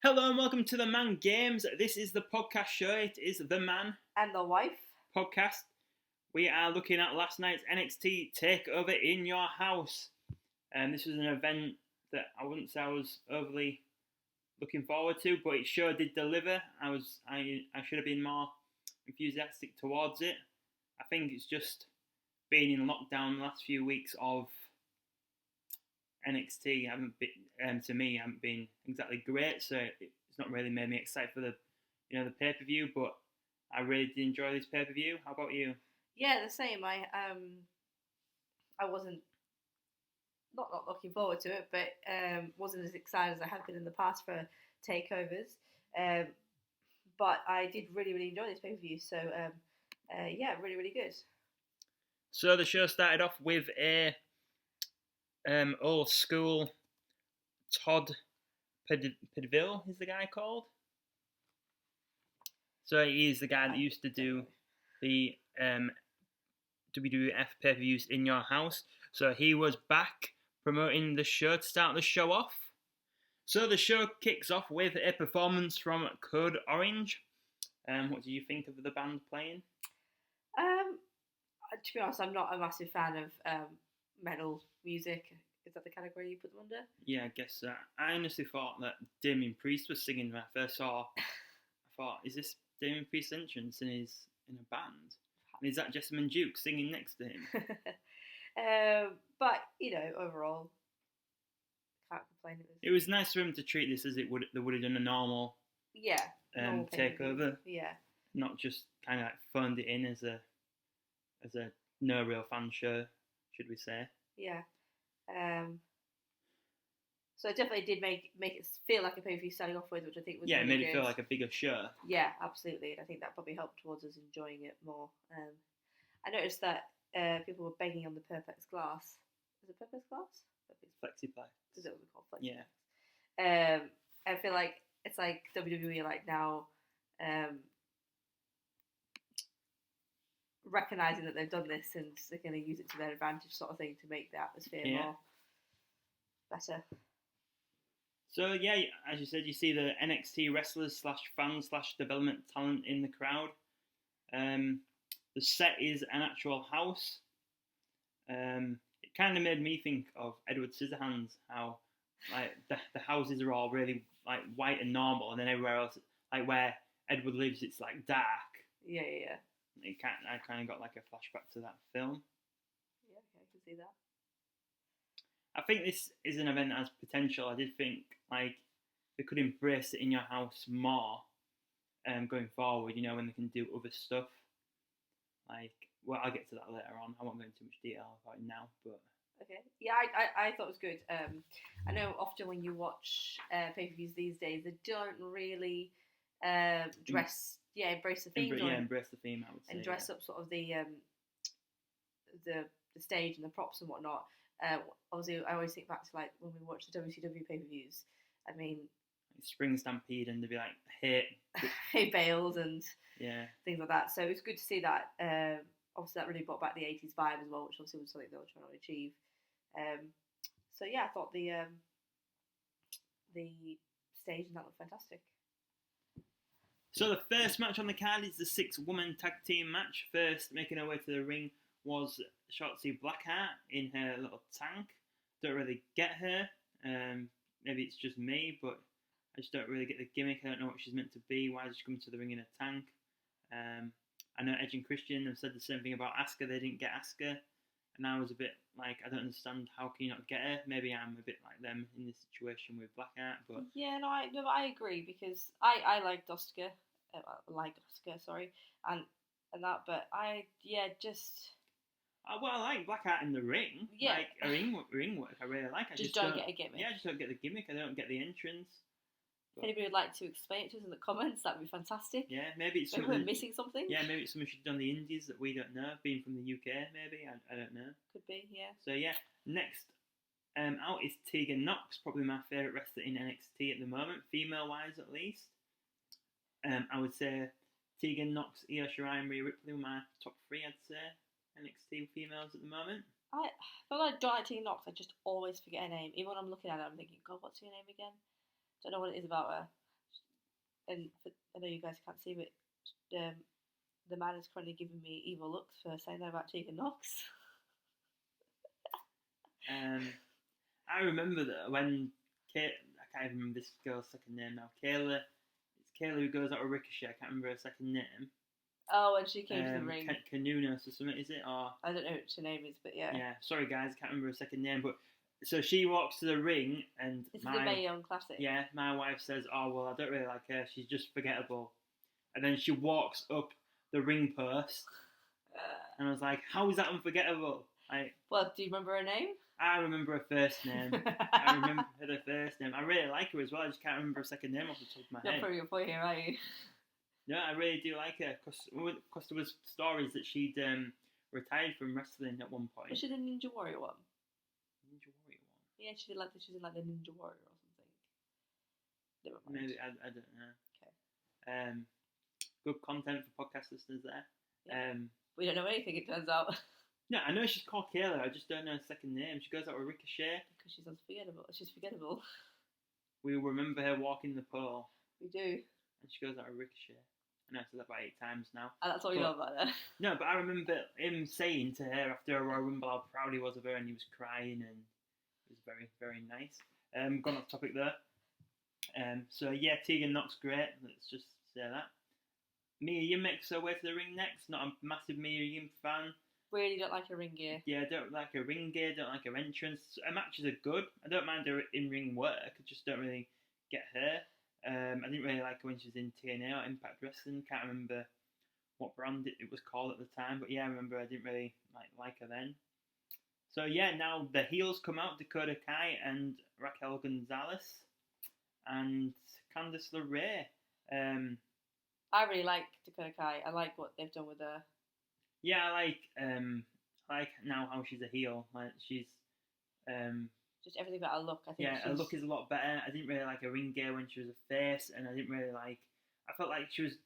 Hello and welcome to the Man Games. This is the podcast show. It is the Man And the wife. podcast. We are looking at last night's NXT Takeover in your house. And this was an event that I wouldn't say I was overly looking forward to, but it sure did deliver. I should have been more enthusiastic towards it. I think it's just been in lockdown the last few weeks of NXT haven't been exactly great, so it's not really made me excited for the pay per view. But I really did enjoy this pay per view. How about you? Yeah, the same. I wasn't not looking forward to it, but wasn't as excited as I have been in the past for takeovers. But I did really enjoy this pay per view. So yeah, really good. So the show started off with a old school Todd Pedville is the guy called. So he's the guy that used to do the WWF pay-per-views in your house. So he was back promoting the show to start the show off. So the show kicks off with a performance from Code Orange. What do you think of the band playing? To be honest, I'm not a massive fan of metal music. Is that the category you put them under? Yeah, I guess so. I honestly thought that Damien Priest was singing when I first saw. I thought, is this Damien Priest's entrance and he's in a band? And is that Jessamine Duke singing next to him? But overall, can't complain. It was nice for him to treat this as they would have done a normal takeover. Yeah. Not just kind of like phoned it in as a no real fan show, should we say? Yeah. So it definitely did make it feel like a pay-per-view starting off with, which I think was it made good. It feel like a bigger show. Yeah, absolutely, and I think that probably helped towards us enjoying it more. I noticed that people were banging on the Perplex glass. Is it Perplex glass? Flexiplex. Is it what we call Flexiplex? Yeah. I feel like it's like WWE like now recognizing that they've done this and they're going to use it to their advantage, sort of thing, to make the atmosphere more better. So yeah, as you said, you see the NXT wrestlers / fans / development talent in the crowd. The set is an actual house. It kind of made me think of Edward Scissorhands, how like the houses are all really like white and normal, and then everywhere else, like where Edward lives, it's like dark. Yeah. I kind of got like a flashback to that film. Yeah, okay, I can see that. I think this is an event that has potential. I did think like they could embrace it in your house more going forward, when they can do other stuff. Like, well, I'll get to that later on. I won't go into too much detail about it now, but... Okay. Yeah, I thought it was good. I know often when you watch pay-per-views these days, they don't really embrace the theme. Embrace the theme, I would say. And dress up sort of the stage and the props and whatnot. Obviously, I always think back to like when we watch the WCW pay-per-views. I mean, Spring Stampede, and they'd be like, "Hey Bales" and things like that. So it's good to see that. Obviously, that really brought back the '80s vibe as well, which obviously was something they were trying to achieve. So yeah, I thought the stage and that looked fantastic. So the first match on the card is the 6-woman tag team match. First, making her way to the ring was Shotzi Blackheart in her little tank. Don't really get her. Maybe it's just me, but I just don't really get the gimmick. I don't know what she's meant to be. Why is she coming to the ring in a tank? I know Edge and Christian have said the same thing about Asuka. They didn't get Asuka. And I was a bit like, I don't understand, how can you not get her? Maybe I'm a bit like them in this situation with Blackheart, but... Yeah, but I agree, because I liked Asuka. And that, but I like Blackheart in the ring. Yeah. Like, her ring work, I really like. I just don't get a gimmick. Yeah, I just don't get the gimmick. I don't get the entrance. If anybody would like to explain it to us in the comments, that would be fantastic. Yeah, maybe it's we're missing something. Yeah, maybe it's something she's done the indies that we don't know. Being from the UK, maybe. I don't know. Could be, yeah. So yeah, next out is Tegan Nox, probably my favourite wrestler in NXT at the moment, female-wise at least. I would say Tegan Nox, Io Shirai, and Rhea Ripley were my top 3, I'd say, NXT females at the moment. I don't like Tegan Nox. I just always forget her name. Even when I'm looking at her, I'm thinking, God, what's her name again? Don't know what it is about her. and I know you guys can't see, but the man is currently giving me evil looks for saying that about Tegan Knox. I remember that when I can't even remember this girl's second name now. Kayla. It's Kayla who goes out with Ricochet. I can't remember her second name. Oh, and she came to the ring. Canunos or something, is it? Or I don't know what her name is, but yeah. Yeah, sorry guys, I can't remember her second name. But so she walks to the ring, and This is the Mae Young Classic. Yeah, my wife says, "Oh well, I don't really like her. She's just forgettable." And then she walks up the ring post, and I was like, "How is that unforgettable?" Well, do you remember her name? I remember her first name. I remember her first name. I really like her as well. I just can't remember her second name off the top of my head. Not for your boy here, are you? No, I really do like her because there was stories that she'd retired from wrestling at one point. Was she the Ninja Warrior one? Ninja Warrior one. Yeah, she was in like the Ninja Warrior or something. Never mind. Maybe I don't know. Okay. Good content for podcast listeners there. Yeah. We don't know anything. It turns out. No, I know she's called Kayla. I just don't know her second name. She goes out with Ricochet. Because she's unforgettable. She's forgettable. We remember her walking the pole. We do. And she goes out with Ricochet. I know I said that about 8 times now. And that's all you know about her. No, but I remember him saying to her after a Royal Rumble how proud he was of her, and he was crying, and it was very, very nice. Gone off topic there. So yeah, Tegan Knox great. Let's just say that. Mia Yim makes her way to the ring next. Not a massive Mia Yim fan. Really don't like her ring gear. Yeah, don't like her ring gear, don't like her entrance. Her matches are good. I don't mind her in-ring work. I just don't really get her. I didn't really like her when she was in TNA or Impact Wrestling. Can't remember what brand it was called at the time. But yeah, I remember I didn't really like her then. So yeah, now the heels come out. Dakota Kai and Raquel Gonzalez. And Candice LeRae. I really like Dakota Kai. I like what they've done with her. Yeah, I like now how she's a heel. Like she's just everything about her look. I think. Yeah, her look is a lot better. I didn't really like her ring gear when she was a face, and I didn't really like. I felt like she was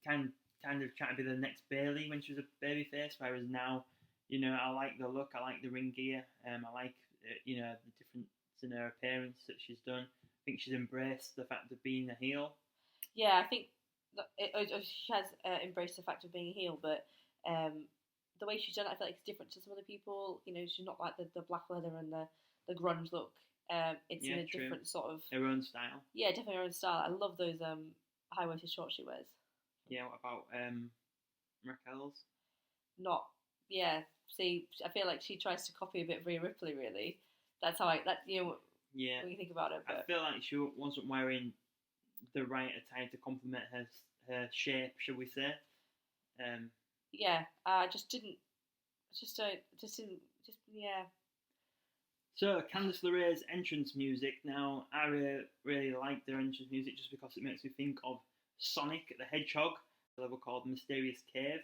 kind of trying to be the next Bayley when she was a baby face. Whereas now, I like the look. I like the ring gear. I like the difference in her appearance that she's done. I think she's embraced the fact of being a heel. Yeah, I think she has embraced the fact of being a heel, but the way she's done it, I feel like it's different to some other people. She's not like the black leather and the grunge look. It's in a different sort of her own style. Yeah, definitely her own style. I love those high waisted shorts she wears. Yeah, what about Raquel's? Not yeah. See, I feel like she tries to copy a bit of Rhea Ripley. Really, that's how Yeah. When you think about it, but I feel like she wasn't wearing the right attire to complement her shape, shall we say? Yeah, I just didn't. Yeah. So Candice LeRae's entrance music. Now, I really like their entrance music just because it makes me think of Sonic the Hedgehog, a level called Mysterious Cave.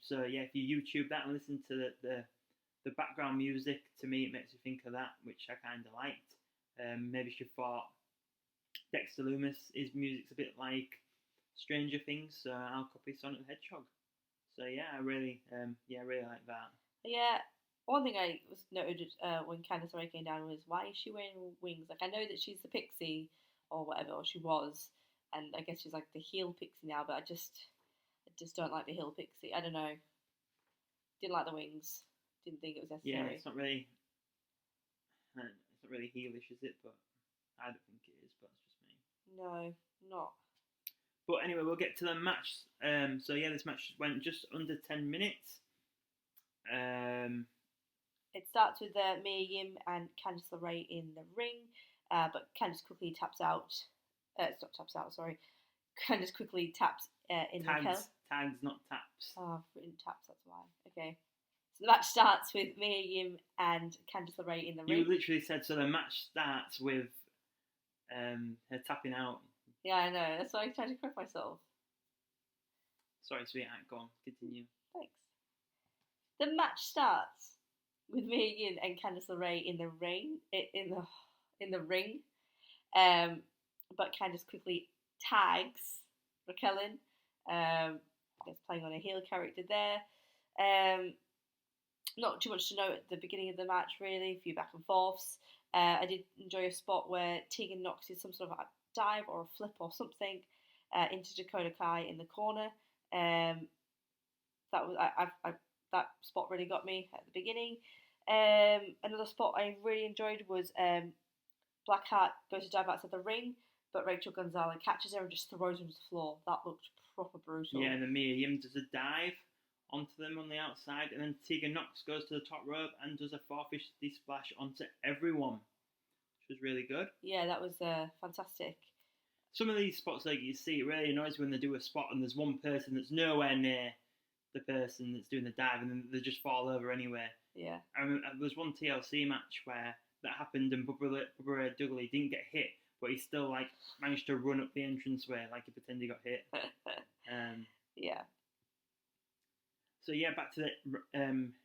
So yeah, if you YouTube that and listen to the background music, to me it makes me think of that, which I kind of liked. Maybe she thought Dexter Lumis, his music's a bit like Stranger Things, so I'll copy Sonic the Hedgehog. So yeah, I really like that. Yeah, one thing I was noted when Candice LeRae came down was, why is she wearing wings? Like, I know that she's the pixie or whatever, or she was, and I guess she's like the heel pixie now, but I just don't like the heel pixie. I don't know. Didn't like the wings. Didn't think it was necessary. Yeah, it's not really heelish, is it? But I don't think it is. But it's just me. No, not. But anyway, we'll get to the match. So yeah, this match went just under 10 minutes. It starts with Mia Yim and Candice LeRae in the ring, but Candice quickly taps out. Sorry. Candice quickly taps in Raquel. Tags, not taps. Oh, I've written taps, that's why. Okay. So the match starts with Mia Yim and Candice LeRae in the ring. You literally said, so the match starts with her tapping out. Yeah, I know. That's why I tried to correct myself. Sorry, sweetheart. Go on. Continue. Thanks. The match starts with Mia Yim and Candice LeRae in the ring. In the ring. But Candice quickly tags Raquel in. I guess playing on a heel character there. Not too much to note at the beginning of the match, really. A few back and forths. I did enjoy a spot where Tegan Knox did some sort of dive or a flip or something into Dakota Kai in the corner. That was that spot really got me at the beginning. Another spot I really enjoyed was Blackheart goes to dive outside the ring, but Rachel Gonzalez catches her and just throws her to the floor. That looked proper brutal. Yeah, and then Mia Yim does a dive onto them on the outside, and then Tegan Nox goes to the top rope and does a 450 splash onto everyone, which was really good. Yeah, that was fantastic. Some of these spots, like you see, it really annoys me when they do a spot and there's one person that's nowhere near the person that's doing the dive, and then they just fall over anyway. Yeah. I remember there was one TLC match where that happened, and Bubba Ray Dudley didn't get hit, but he still like managed to run up the entranceway like he pretended he got hit. Yeah. So yeah, back to the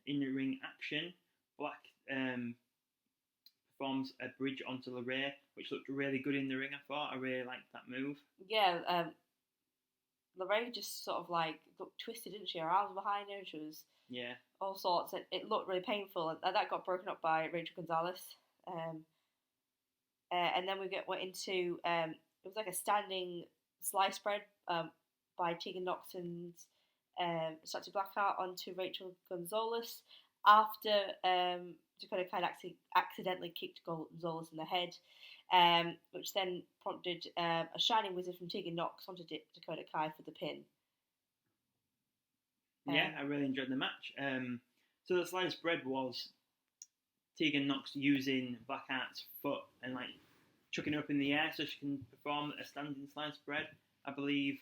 in-ring action. Black performs a bridge onto LeRae, which looked really good in the ring. I thought I really liked that move. Yeah. LeRae just sort of like looked twisted, didn't she? Her arms were behind her. She was all sorts. It looked really painful, and that got broken up by Rachel Gonzalez. And then we went into it was like a standing slice spread by Tegan Nox and Shotzi Blackheart onto Rachel Gonzalez after Dakota Kai accidentally kicked Gonzalez in the head, which then prompted a Shining Wizard from Tegan Nox onto Dakota Kai for the pin. Yeah, I really enjoyed the match. So the sliced bread was Tegan Nox using Blackheart's foot and like chucking her up in the air so she can perform a standing sliced bread. I believe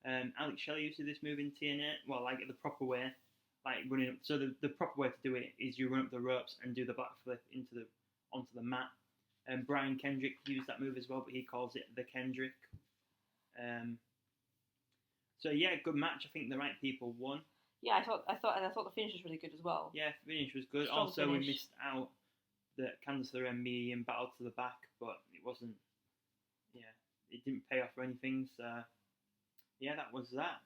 Alex Shelley used to do this move in TNA. Well, like the proper way, like running up. So the proper way to do it is you run up the ropes and do the backflip onto the mat. And Brian Kendrick used that move as well, but he calls it the Kendrick. So yeah, good match. I think the right people won. Yeah, I thought the finish was really good as well. Yeah, finish was good. Strong also, finish. we missed out the Candice LeRae in battle to the back, but it wasn't. Yeah, it didn't pay off for anything. So yeah, that was that.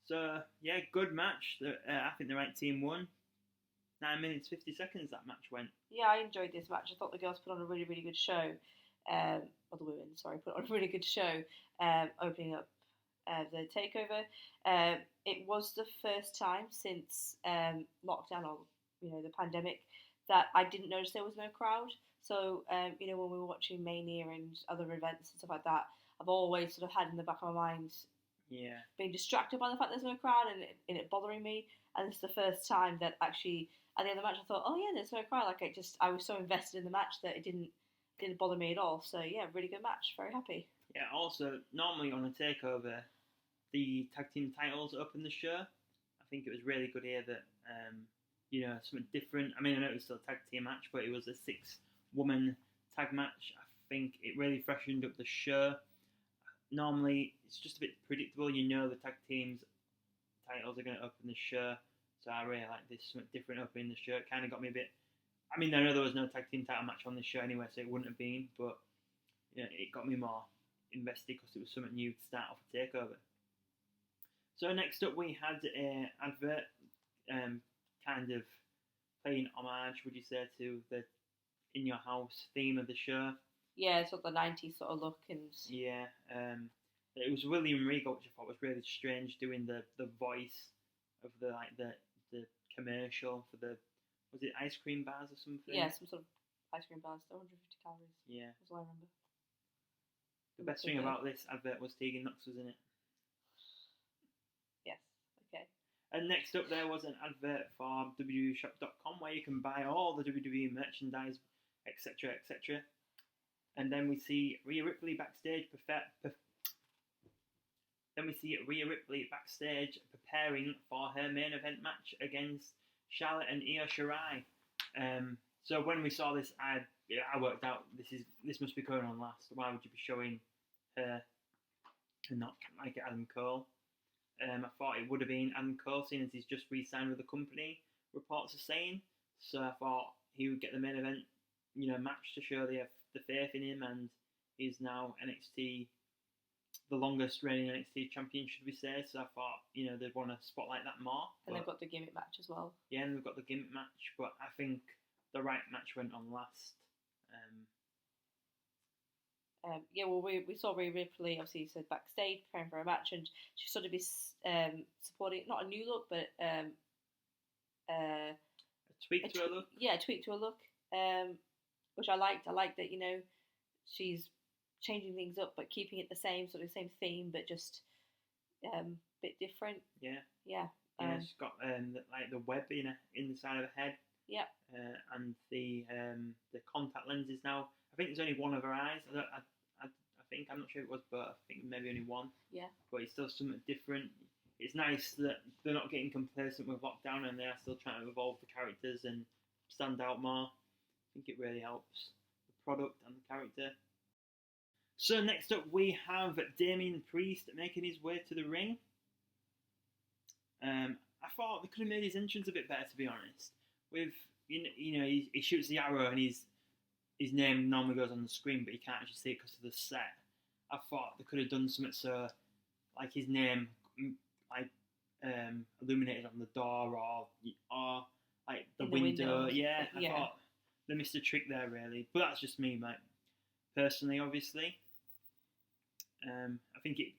So yeah, good match. I think the right team won. 9 minutes 50 seconds that match went. Yeah, I enjoyed this match. I thought the girls put on a really, really good show. Or the women, sorry, put on a really good show. Opening up the takeover. It was the first time since lockdown or the pandemic that I didn't notice there was no crowd. So when we were watching Mania and other events and stuff like that, I've always sort of had in the back of my mind, being distracted by the fact there's no crowd and it bothering me. And it's the first time that actually at the end of the match I thought, oh yeah, there's no crowd. Like I was so invested in the match that it didn't bother me at all. So yeah, really good match. Very happy. Yeah. Also, normally on a takeover, the tag team titles open the show. I think it was really good here that something different. I mean, I know it was still a tag team match, but it was a 6-woman tag match. I think it really freshened up the show. Normally, it's just a bit predictable. The tag teams titles are going to open the show. So I really like this, something different opening the show. It kind of got me a bit. I mean, I know there was no tag team title match on this show anyway, so it wouldn't have been. But it got me more invested because it was something new to start off a takeover. So next up, we had an advert, kind of paying homage, would you say, to the In Your House theme of the show. Yeah, sort of the 90s sort of look and. Yeah, it was William Regal, which I thought was really strange, doing the voice of the commercial for was it ice cream bars or something? Yeah, some sort of ice cream bars, 150 calories. Yeah, that's what I remember. The best thing about this advert was Tegan Nox was in it. Yes. Okay. And next up, there was an advert for WWEshop.com where you can buy all the WWE merchandise, etc., etc. And then we see Rhea Ripley backstage preparing for her main event match against Charlotte and Io Shirai. So when we saw this, I worked out this must be going on last. Why would you be showing her and not like Adam Cole? I thought it would have been Adam Cole, seeing as he's just re-signed with the company. Reports are saying. So I thought he would get the main event, match to show they have the faith in him, and he's now NXT, the longest reigning NXT champion, should we say? So I thought, they'd want to spotlight that more. And they've got the gimmick match as well. Yeah, and they've got the gimmick match, but I think the right match went on last. yeah, well, we saw Rhea Ripley obviously said backstage preparing for a match, and she sort of be supporting not a new look, but A tweak to her look. Yeah, a tweak to her look, which I liked. I liked that she's changing things up, but keeping it the same same theme, but just bit different. Yeah. Yeah. Yeah, she's got like the web in the side of her head. Yeah. And the contact lenses now. I think there's only one of her eyes. I think I'm not sure it was, but I think maybe only one. Yeah. But it's still something different. It's nice that they're not getting complacent with lockdown and they are still trying to evolve the characters and stand out more. I think it really helps the product and the character. So next up we have Damien Priest making his way to the ring. I thought they could have made his entrance a bit better, to be honest. With he shoots the arrow and his name normally goes on the screen, but you can't actually see it because of the set. I thought they could have done something so, like his name, like illuminated on the door or like the window. Yeah, I thought they missed a trick there, really. But that's just me, mate. Personally, obviously, I think it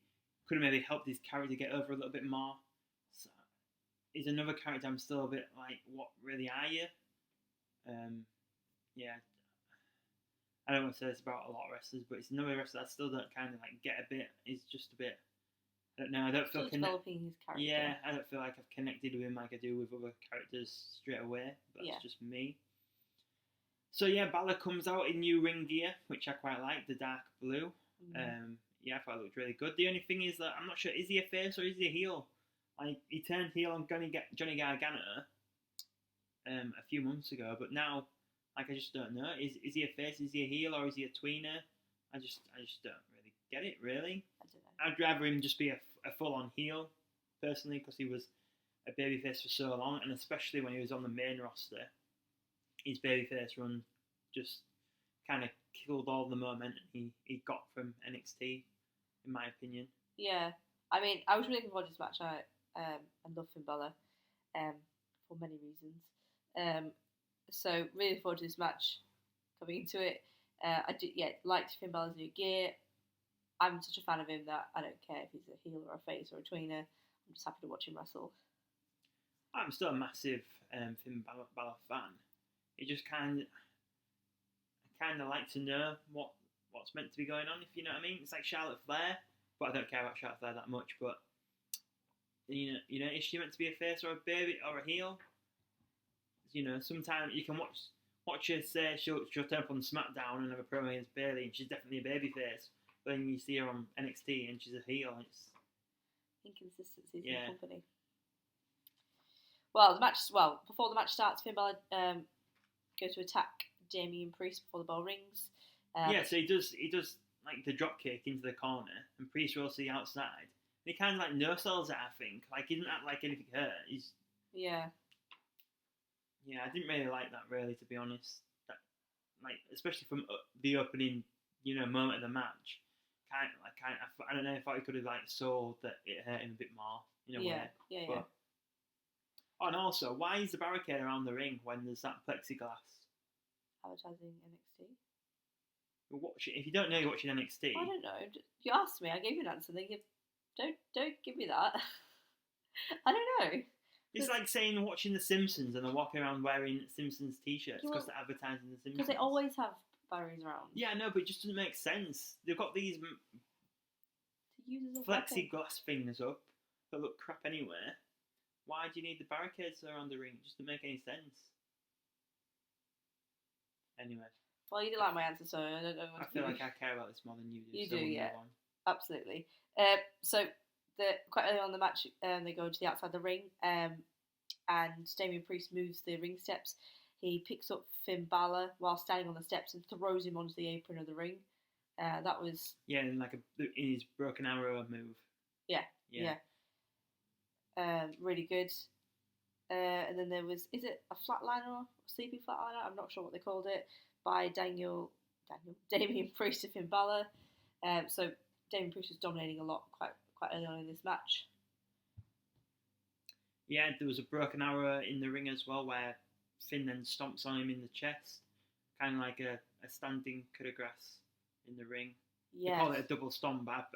could have maybe helped his character get over a little bit more. So, he's another character I'm still a bit like, what really are you? Yeah, I don't want to say this about a lot of wrestlers, but it's another wrestler I still don't kind of like get a bit. He's just a bit. I don't know. I don't feel developing his character. Yeah, I don't feel like I've connected with him like I do with other characters straight away. But that's just me. So yeah, Balor comes out in new ring gear, which I quite like, the dark blue. Yeah, I thought it looked really good. The only thing is that I'm not sure, is he a face or is he a heel? Like, he turned heel on Johnny Gargano a few months ago, but now, like, I just don't know. Is he a face? Is he a heel, or is he a tweener? I just don't really get it, really. I don't know. I'd rather him just be a full-on heel, personally, because he was a babyface for so long, and especially when he was on the main roster, his babyface run just kind of killed all the momentum he got from NXT, in my opinion. Yeah, I mean, I was really looking forward to this match. I love Finn Balor for many reasons. So really looking forward to this match coming into it. I liked Finn Balor's new gear. I'm such a fan of him that I don't care if he's a heel or a face or a tweener. I'm just happy to watch him wrestle. I'm still a massive Finn Balor fan. It just kind of like to know what's meant to be going on, if you know what I mean. It's like Charlotte Flair, but I don't care about Charlotte Flair that much. But you know, is she meant to be a face or a baby or a heel? You know, sometimes you can watch her say she'll turn up on SmackDown and have a promo against Bayley, and she's definitely a baby face. But then you see her on NXT and she's a heel. And it's inconsistencies in the company. Well, before the match starts, Finn Balor goes to attack Damien Priest before the bell rings. So he does like the drop kick into the corner, and Priest rolls to the outside. And he kind of like no sells it, I think. Like, he didn't act like anything hurt. Yeah, I didn't really like that, really, to be honest. That, like, especially from the opening, moment of the match. I don't know, I thought he could have like sold that it hurt him a bit more in a way. Yeah. Oh, and also, why is the barricade around the ring when there's that plexiglass? Advertising NXT. If you don't know, you're watching NXT. I don't know. You asked me. I gave you an answer. Then don't give me that. I don't know. It's like saying watching The Simpsons and they're walking around wearing Simpsons t-shirts because they're advertising The Simpsons. Because they always have barriers around. Yeah, no, but it just doesn't make sense. They've got these plexiglass things up that look crap anyway. Why do you need the barricades around the ring? It just doesn't make any sense. Anyway. Well, you didn't like my answer, so I don't know. I feel like I care about this more than you do. You do, yeah. Absolutely. So quite early on in the match, they go to the outside the ring, and Damien Priest moves the ring steps. He picks up Finn Balor while standing on the steps and throws him onto the apron of the ring. That was... Yeah, in his broken arrow move. Yeah. Really good. And then there was... Is it a flatliner or sleepy flatliner? I'm not sure what they called it. By Damien Priest to Finn Balor. So Damien Priest was dominating a lot quite early on in this match. Yeah, there was a broken arrow in the ring as well where Finn then stomps on him in the chest. Kind of like a standing coup de grace in the ring. They call it a double stomp, but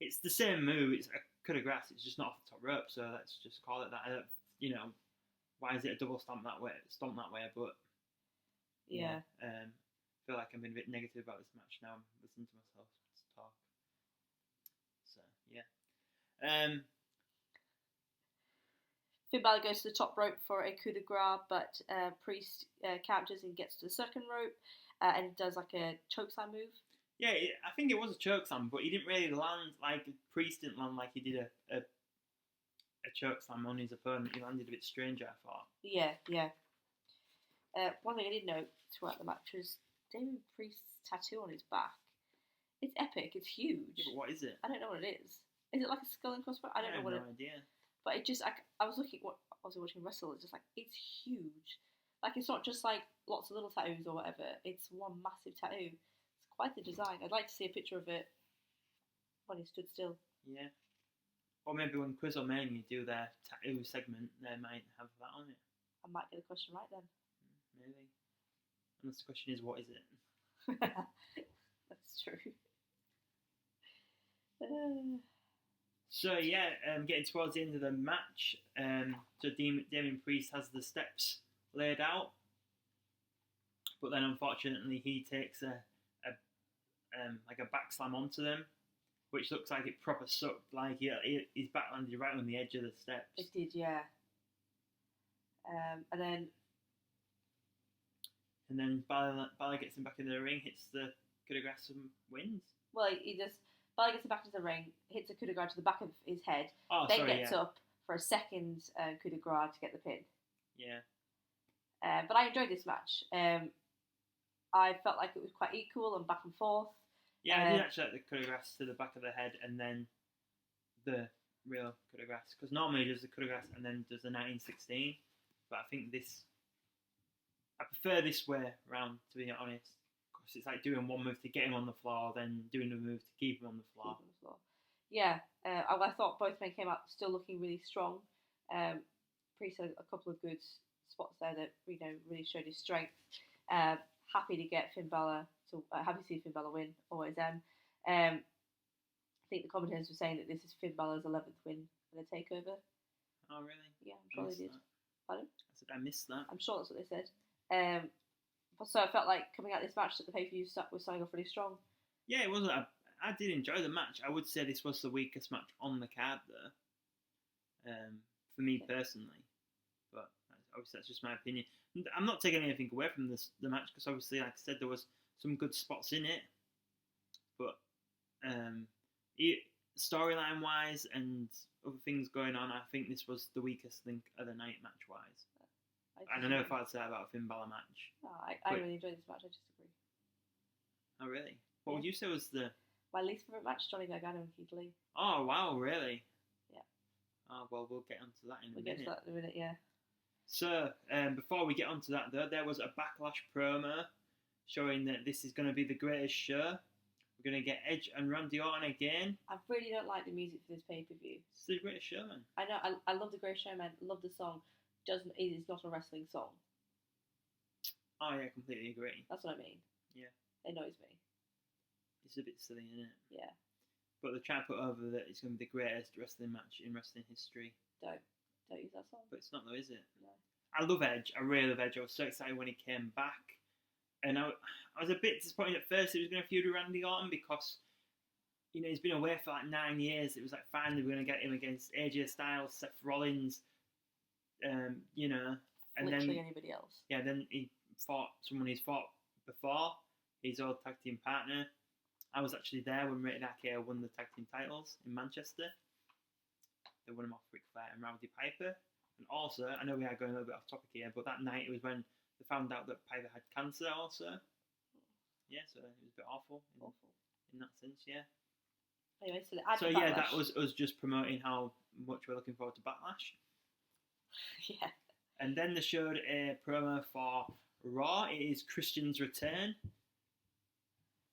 it's the same move. It's a coup de grace. It's just not off the top rope, so let's just call it that. Why is it a double stomp that way? But Yeah. I feel like I'm being a bit negative about this match now. I'm listening to myself talk. So yeah. Finn Balor goes to the top rope for a coup de grace, but Priest counters and gets to the second rope and does like a chokeslam move. Yeah, I think it was a chokeslam, but he didn't really land like Priest didn't land like he did a chokeslam on his opponent. He landed a bit stranger, I thought. Yeah. One thing I did note throughout the match was Damien Priest's tattoo on his back. It's epic. It's huge. Yeah, but what is it? I don't know what it is. Is it like a skull and crossbones? I don't know what I have no idea. But it just, I was looking, I was watching wrestle, it's just like, it's huge. Like, it's not just like lots of little tattoos or whatever, it's one massive tattoo. It's quite the design. I'd like to see a picture of it when he stood still. Yeah. Or maybe when Quizlemania do their tattoo segment, they might have that on it. I might get the question right then. Maybe. Unless the question is, what is it? That's true. So yeah, getting towards the end of the match, so Damien Priest has the steps laid out, but then unfortunately he takes a back slam onto them, which looks like it proper sucked. Like his back landed right on the edge of the steps. It did, yeah. And then Balor gets him back in the ring, hits the coup de grace and wins. Well, Balor gets him back into the ring, hits a coup de grace to the back of his head, gets up for a second coup de grace to get the pin. Yeah. But I enjoyed this match. I felt like it was quite equal and back and forth. Yeah, I did actually like the coup de grace to the back of the head and then the real coup de grace. Because normally he does the coup de grace and then does the 1916. But I think I prefer this way round, to be honest. Because it's like doing one move to get him on the floor, then doing a move to keep him on the floor. Yeah, I thought both men came out still looking really strong. Priest had a couple of good spots there that really showed his strength. Happy to get Finn Balor happy to see Finn Balor win. Always am. I think the commentators were saying that this is Finn Balor's 11th win in a takeover. Oh really? Yeah, I'm sure they did. Pardon? I said I missed that. I'm sure that's what they said. So I felt like coming out this match that the pay-per-view was starting off really strong. Yeah, it was. I did enjoy the match. I would say this was the weakest match on the card, though. For me personally, but obviously that's just my opinion. I'm not taking anything away from the match because obviously, like I said, there was some good spots in it, but storyline wise and other things going on, I think this was the weakest link of the night match wise. I don't know if I'd say that about a Finn Balor match. No, I really enjoyed this match. I disagree. Oh really? What would you say was my least favourite match? Johnny Gargano and Keith Lee. Oh wow, really? Yeah. Oh well, we'll get onto that in a minute. We'll get to that in a minute, yeah. So, before we get onto that though, there was a Backlash promo showing that this is going to be the greatest show. We're going to get Edge and Randy Orton again. I really don't like the music for this pay-per-view. It's the greatest show, man. I know, I love the Greatest Showman, love the song. It is not a wrestling song. Oh yeah, I completely agree. That's what I mean. Yeah. It annoys me. It's a bit silly, isn't it? Yeah. But they're trying to put over that it's going to be the greatest wrestling match in wrestling history. Don't use that song. But it's not though, is it? No. I love Edge. I really love Edge. I was so excited when he came back. And I was a bit disappointed at first he was going to feud with Randy Orton because, he's been away for like 9 years. It was like finally we're going to get him against AJ Styles, Seth Rollins, and literally anybody else. Yeah, then he fought someone he's fought before, his old tag team partner. I was actually there when Rated RKO won the tag team titles in Manchester. They won them off Ric Flair and Rowdy Piper. And also, I know we are going a little bit off topic here, but that night it was when they found out that Piper had cancer also. Yeah, so it was a bit awful. In that sense, yeah. Anyway, so yeah, that was us just promoting how much we're looking forward to Backlash. Yeah. And then they showed a promo for Raw. It is Christian's return.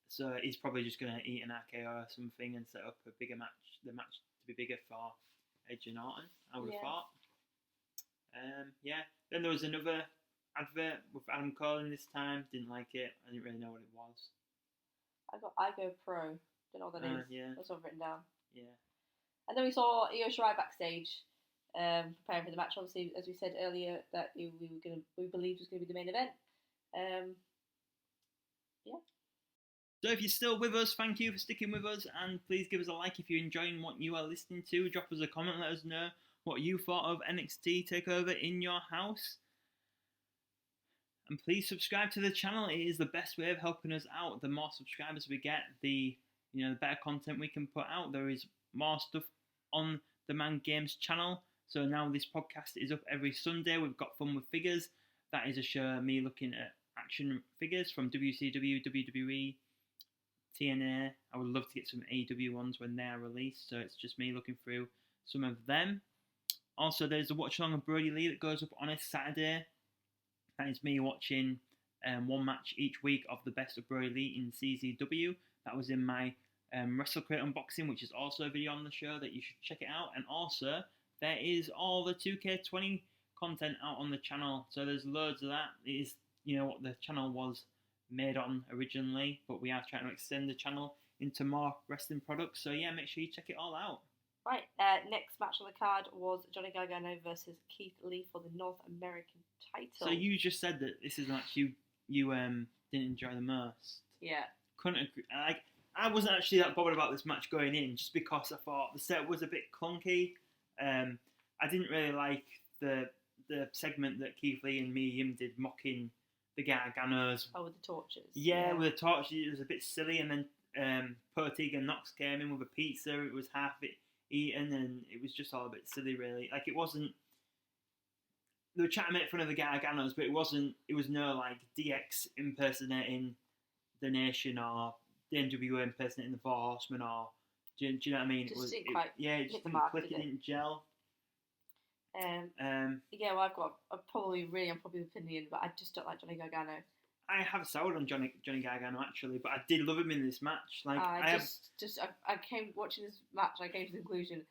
So he's probably just going to eat an RKO or something and set up a bigger match. The match to be bigger for Edge and Orton, I would have thought. Yeah. Then there was another advert with Adam Cole in this time. Didn't like it. I didn't really know what it was. I go pro. Don't know what that is. Yeah. That's what I've written down. Yeah. And then we saw Io Shirai backstage, preparing for the match. Obviously, as we said earlier, that we believed was going to be the main event. Yeah. So if you're still with us, thank you for sticking with us, and please give us a like if you're enjoying what you are listening to. Drop us a comment, let us know what you thought of NXT Takeover in your house. And please subscribe to the channel. It is the best way of helping us out. The more subscribers we get, the better content we can put out. There is more stuff on the Man Games channel. So now this podcast is up every Sunday. We've got Fun with Figures. That is a show of me looking at action figures from WCW, WWE, TNA. I would love to get some AEW ones when they are released. So it's just me looking through some of them. Also, there's the watch along of Brody Lee that goes up on a Saturday. That is me watching one match each week of the best of Brody Lee in CZW. That was in my Wrestle Crate unboxing, which is also a video on the show that you should check it out. And also, there is all the 2K20 content out on the channel. So there's loads of that. It is, what the channel was made on originally, but we are trying to extend the channel into more wrestling products. So yeah, make sure you check it all out. Right, next match on the card was Johnny Gargano versus Keith Lee for the North American title. So you just said that this is the match you didn't enjoy the most. Yeah. Couldn't agree. I wasn't actually that bothered about this match going in, just because I thought the set was a bit clunky. I didn't really like the segment that Keith Lee and him did mocking the Garganos. Oh, with the torches. Yeah, with the torches, it was a bit silly. And then Portiga Knox came in with a pizza. It was half it eaten, and it was just all a bit silly, really. Like, it wasn't. They were trying to make fun of the Garganos, but it wasn't. It was no like DX impersonating the Nation or the NWO impersonating the Four Horsemen, or do you know what I mean? Just it quite just hit the didn't mark, click. It didn't gel. Yeah, well, I've got a probably really unpopular opinion, but I just don't like Johnny Gargano. I have soured on Johnny Gargano actually, but I did love him in this match. Like I came watching this match. I came to the conclusion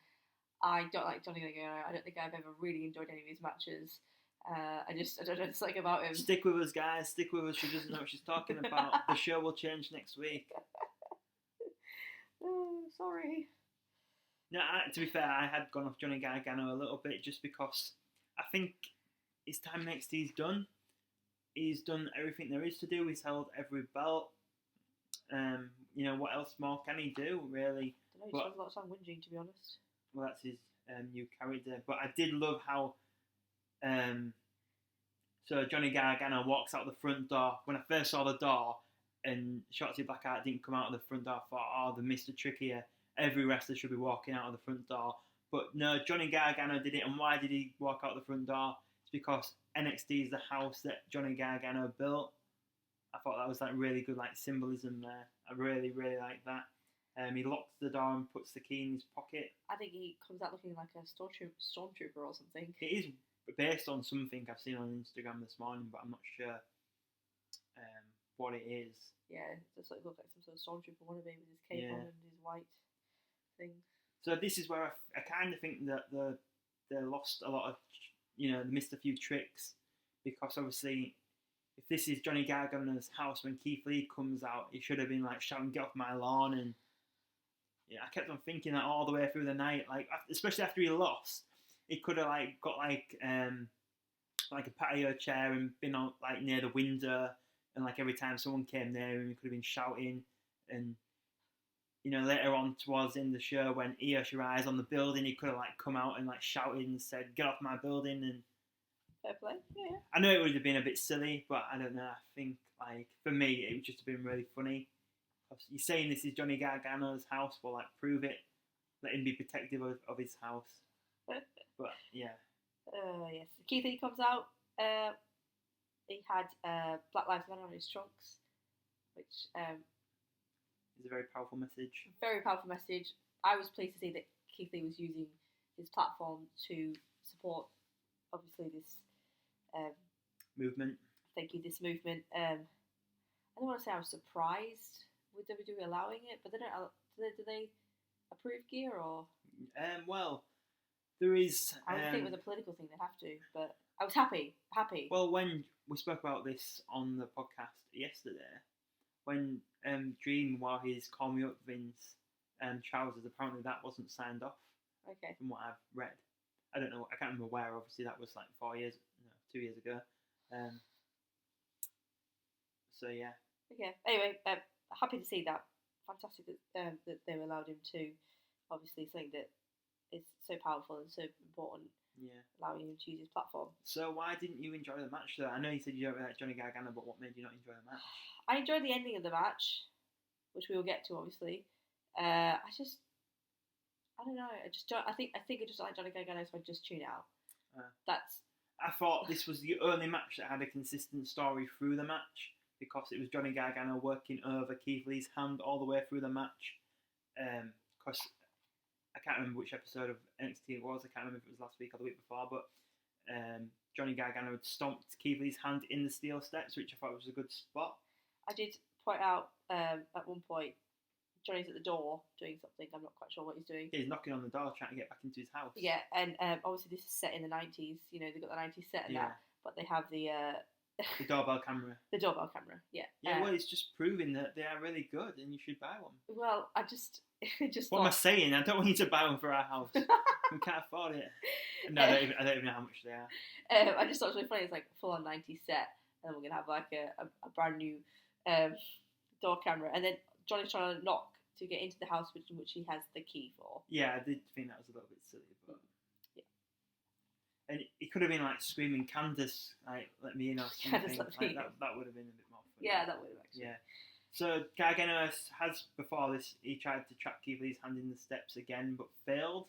I don't like Johnny Gargano. I don't think I've ever really enjoyed any of his matches. I don't know what's like about him. Stick with us, guys. Stick with us. She doesn't know what she's talking about. The show will change next week. Oh, sorry. No, to be fair, I had gone off Johnny Gargano a little bit just because I think his time NXT's done. He's done everything there is to do. He's held every belt. What else more can he do, really? I don't know, he spends a lot of time whinging, to be honest. Well, that's his new character. But I did love how so Johnny Gargano walks out the front door. When I first saw the door and Shotzi Blackheart didn't come out of the front door, I thought, they missed a trick here. Every wrestler should be walking out of the front door. But no, Johnny Gargano did it. And why did he walk out the front door? It's because NXT is the house that Johnny Gargano built. I thought that was like really good like symbolism there. I really, really like that. He locks the door and puts the key in his pocket. I think he comes out looking like a stormtrooper or something. It is based on something I've seen on Instagram this morning, but I'm not sure what it is. Yeah, it just like looks like some sort of stormtrooper wannabe with his cape on and his white thing. So this is where I kind of think that they lost a lot of, they missed a few tricks, because obviously if this is Johnny Gargano's house, when Keith Lee comes out, he should have been like shouting, "Get off my lawn!" And I kept on thinking that all the way through the night, like especially after he lost, he could have like got like a patio chair and been on like near the window, and like every time someone came near him, he could have been shouting. And later on towards the end of the show, when Io Shirai's on the building, he could have like come out and like shouted and said, "Get off my building!" And fair play, yeah. I know it would have been a bit silly, but I don't know. I think like for me, it would just have been really funny. You're saying this is Johnny Gargano's house, well, like prove it. Let him be protective of his house. But yeah. Yes. Keith Lee comes out. He had Black Lives Matter on his trunks, which is a very powerful message. Very powerful message. I was pleased to see that Keith Lee was using his platform to support, obviously, this movement. Thank you, this movement. I don't want to say I was surprised with WWE allowing it, but they don't. Do they approve gear or? Well, there is. I would think with a political thing they'd have to, but I was happy. Well, when we spoke about this on the podcast yesterday, when Dream wore his Call Me Up Vince trousers, apparently that wasn't signed off. Okay. From what I've read. I don't know. I can't remember where. Obviously, that was like 2 years ago. So yeah. Okay. Anyway, happy to see that. Fantastic that they were allowed him to. Obviously, something that is so powerful and so important. Yeah. Allowing him to use his platform. So why didn't you enjoy the match though? I know you said you don't really like Johnny Gargano, but what made you not enjoy the match? I enjoyed the ending of the match, which we will get to obviously. I don't know. I think I just don't like Johnny Gargano, so I just tune out. I thought this was the only match that had a consistent story through the match because it was Johnny Gargano working over Keith Lee's hand all the way through the match. Because I can't remember which episode of NXT it was. I can't remember if it was last week or the week before, but Johnny Gargano had stomped Keith Lee's hand in the steel steps, which I thought was a good spot. I did point out at one point, Johnny's at the door doing something. I'm not quite sure what he's doing. Yeah, he's knocking on the door trying to get back into his house. Yeah, and obviously this is set in the 90s. You know, they've got the 90s set and that, but they have the doorbell camera. The doorbell camera, yeah. Yeah, well, it's just proving that they are really good and you should buy one. Well, I just What am I saying? I don't want you to buy one for our house. We can't afford it. No, I don't even know how much they are. I just thought it was really funny. It's like a full-on 90s set, and then we're going to have like a brand new door camera. And then Johnny's trying to knock to get into the house, which he has the key for. Yeah, I did think that was a little bit silly, but yeah. And it could have been like screaming Candace, like let me in or something. Candace, like, that would have been a bit more fun. Yeah, that would have actually. Yeah. So Gargano has before this, he tried to trap Keith Lee's hand in the steps again, but failed.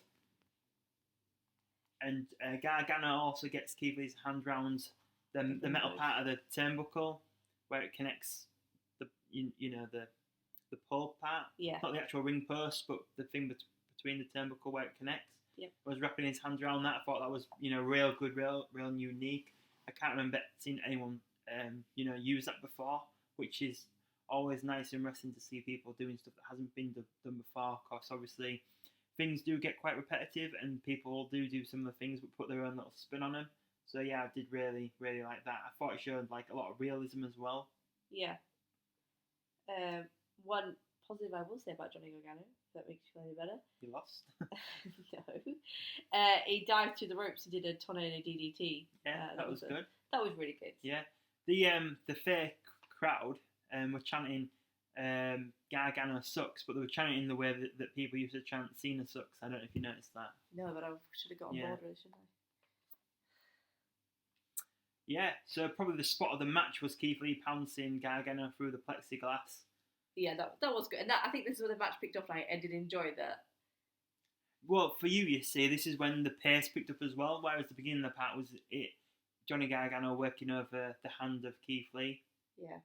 And Gargano also gets Keith Lee's hand round the metal part of the turnbuckle where it connects the pole part. Yeah. Not the actual ring post, but the thing between the turnbuckle where it connects. Yep. I was wrapping his hand around that. I thought that was real good, real unique. I can't remember seeing anyone use that before, which is always nice and wrestling to see people doing stuff that hasn't been done before. Because obviously things do get quite repetitive, and people do similar things but put their own little spin on them. So yeah, I did really, really like that. I thought it showed like a lot of realism as well. Yeah. One positive I will say about Johnny Gargano, if that makes you feel any better. He lost. No. He dived through the ropes and did a tornado DDT. Yeah, that was good. That was really good. Yeah. The fake crowd were chanting Gargano sucks, but they were chanting in the way that people used to chant Cena sucks. I don't know if you noticed that. No, but I should have got on board with it, shouldn't I? Yeah, so probably the spot of the match was Keith Lee pouncing Gargano through the plexiglass. Yeah, that was good. And I think this is where the match picked up, and I did enjoy that. Well, for you see, this is when the pace picked up as well, whereas the beginning of the part was Johnny Gargano working over the hand of Keith Lee. Yeah.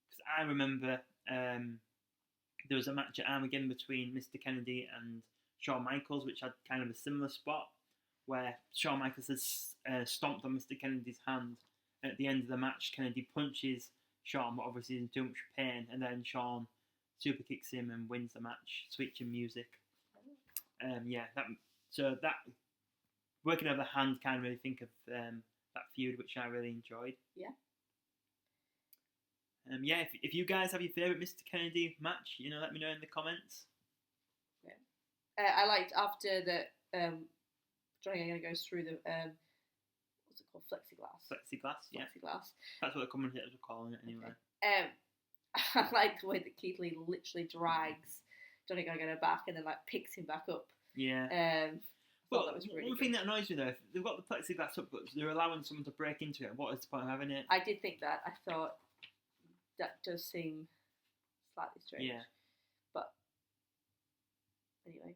Because I remember there was a match at Armageddon between Mr. Kennedy and Shawn Michaels, which had kind of a similar spot, where Shawn Michaels has stomped on Mr. Kennedy's hand. And at the end of the match, Kennedy punches Shawn, but obviously he's in too much pain, and then Shawn super kicks him and wins the match, switching music. That working over the hand kind of really think of that feud, which I really enjoyed. Yeah. If you guys have your favourite Mr. Kennedy match, let me know in the comments. Yeah. I liked after the Johnny Gargano goes through the what's it called? Plexiglass. Yeah. Plexiglass. That's what the commentators were calling it anyway. Okay. I like the way that Keith Lee literally drags Johnny Gargano back and then picks him back up. Yeah. Well, that was really one thing that annoys me though, if they've got the plexiglass up, but they're allowing someone to break into it. What is the point of having it? I did think that. I thought that does seem slightly strange. Yeah. But anyway,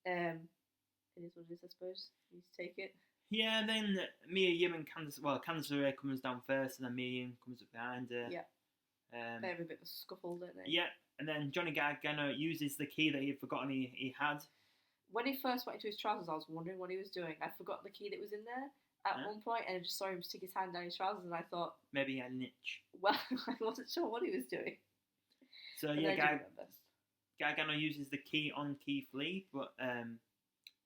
it is what it is, I suppose. You need to take it. Yeah, and then Mia Yim and Candice. Well, Candice LeRae comes down first, and then Mia Yim comes up behind her. Yeah. They have a bit of a scuffle, don't they? Yeah, and then Johnny Gargano uses the key that he had forgotten he had. When he first went into his trousers, I was wondering what he was doing. I forgot the key that was in there at one point, and I just saw him stick his hand down his trousers, and I thought... Maybe he had an itch. Well, I wasn't sure what he was doing. So, Gargano uses the key on Keith Lee, but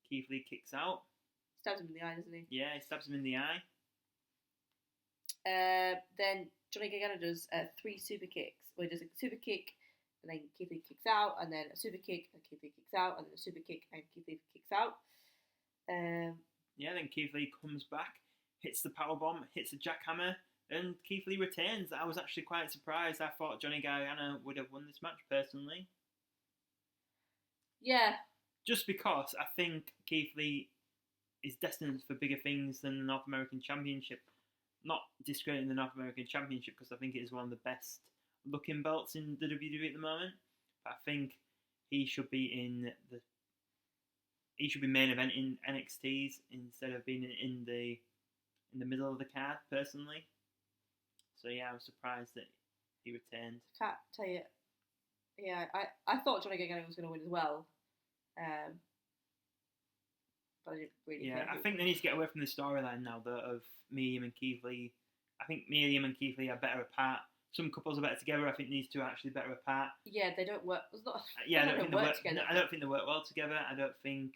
Keith Lee kicks out. Stabs him in the eye, doesn't he? Yeah, he stabs him in the eye. Then Johnny Gargano does 3 super kicks. Where he does a super kick, and then Keith Lee kicks out, and then a super kick, and Keith Lee kicks out, and then a super kick, and Keith Lee kicks out. Yeah, then Keith Lee comes back, hits the powerbomb, hits the jackhammer, and Keith Lee retains. I was actually quite surprised. I thought Johnny Gargano would have won this match, personally. Yeah. Just because I think Keith Lee is destined for bigger things than the North American Championship. Not discrediting the North American Championship, because I think it is one of the best looking belts in the WWE at the moment. But I think he should be main event in NXT's instead of being in the middle of the card, personally. So yeah, I was surprised that he retained. Can't tell you. Yeah, I thought Johnny Gargano was going to win as well. But I didn't really. Yeah, I think they need to get away from the storyline now, though, of Miriam and Keith Lee. I think Miriam and Keith Lee are better apart. Some couples are better together. I think these two are actually better apart. Yeah, they don't work. It's not. I don't think they work together. I don't think they work well together. I don't think.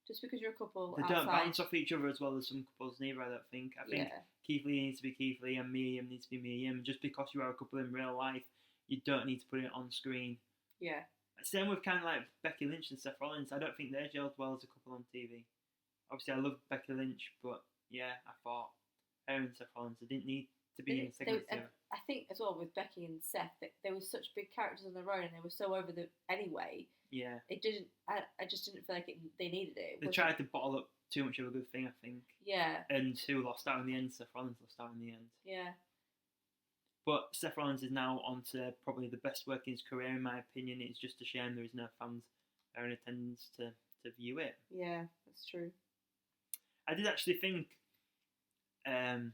Just because you're a couple, they don't bounce off each other as well as some couples neither. I don't think. I think Keith Lee needs to be Keith Lee and Miriam needs to be Miriam. Just because you are a couple in real life, you don't need to put it on screen. Yeah. Same with kind of like Becky Lynch and Seth Rollins. I don't think they're gelled well as a couple on TV. Obviously, I love Becky Lynch, but yeah, I thought her and Seth Rollins, they didn't need to be in a segment together. I think as well with Becky and Seth, that they were such big characters on their own, and they were so over the anyway. Yeah. It didn't. I just didn't feel like they needed it. They tried to bottle up too much of a good thing, I think. Yeah. And who lost out in the end? Seth Rollins lost out in the end. Yeah. But Seth Rollins is now on to probably the best work in his career, in my opinion. It's just a shame there is no fans there in attendance to view it. Yeah, that's true. I did actually think, in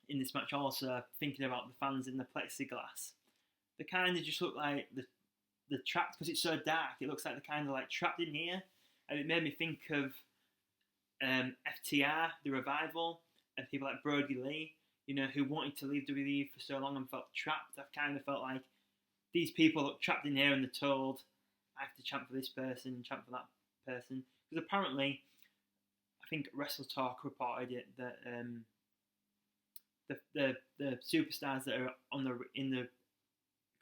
this match also, thinking about the fans in the plexiglass, they kind of just look like the trapped, because it's so dark, it looks like they're kind of like trapped in here. And it made me think of FTR, the Revival, and people like Brody Lee, you know, who wanted to leave WWE for so long and felt trapped. I've kind of felt like these people look trapped in here and they're told, I have to champ for this person, champ for that person. Because apparently, I think Wrestle Talk reported it that the superstars that are in the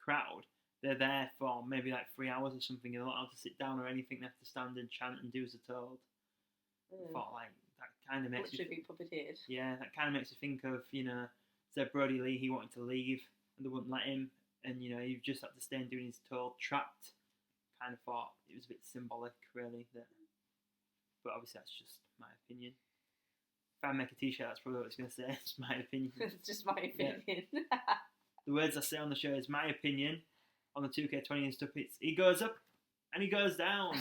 crowd, they're there for maybe like 3 hours or something, and they're not allowed to sit down or anything. They have to stand and chant and do as they're told. I thought like that kind of makes should be puppeteered. Yeah, that kind of makes you think of, you know, said Brody Lee, he wanted to leave and they wouldn't let him, and you know, you just had to stay and do his told, trapped. Kind of thought it was a bit symbolic, really. But obviously that's just my opinion. If I make a t-shirt, that's probably what it's going to say. It's my opinion. It's just my opinion. Yeah. The words I say on the show is my opinion. On the 2K20 and stuff, it's he goes up and he goes down.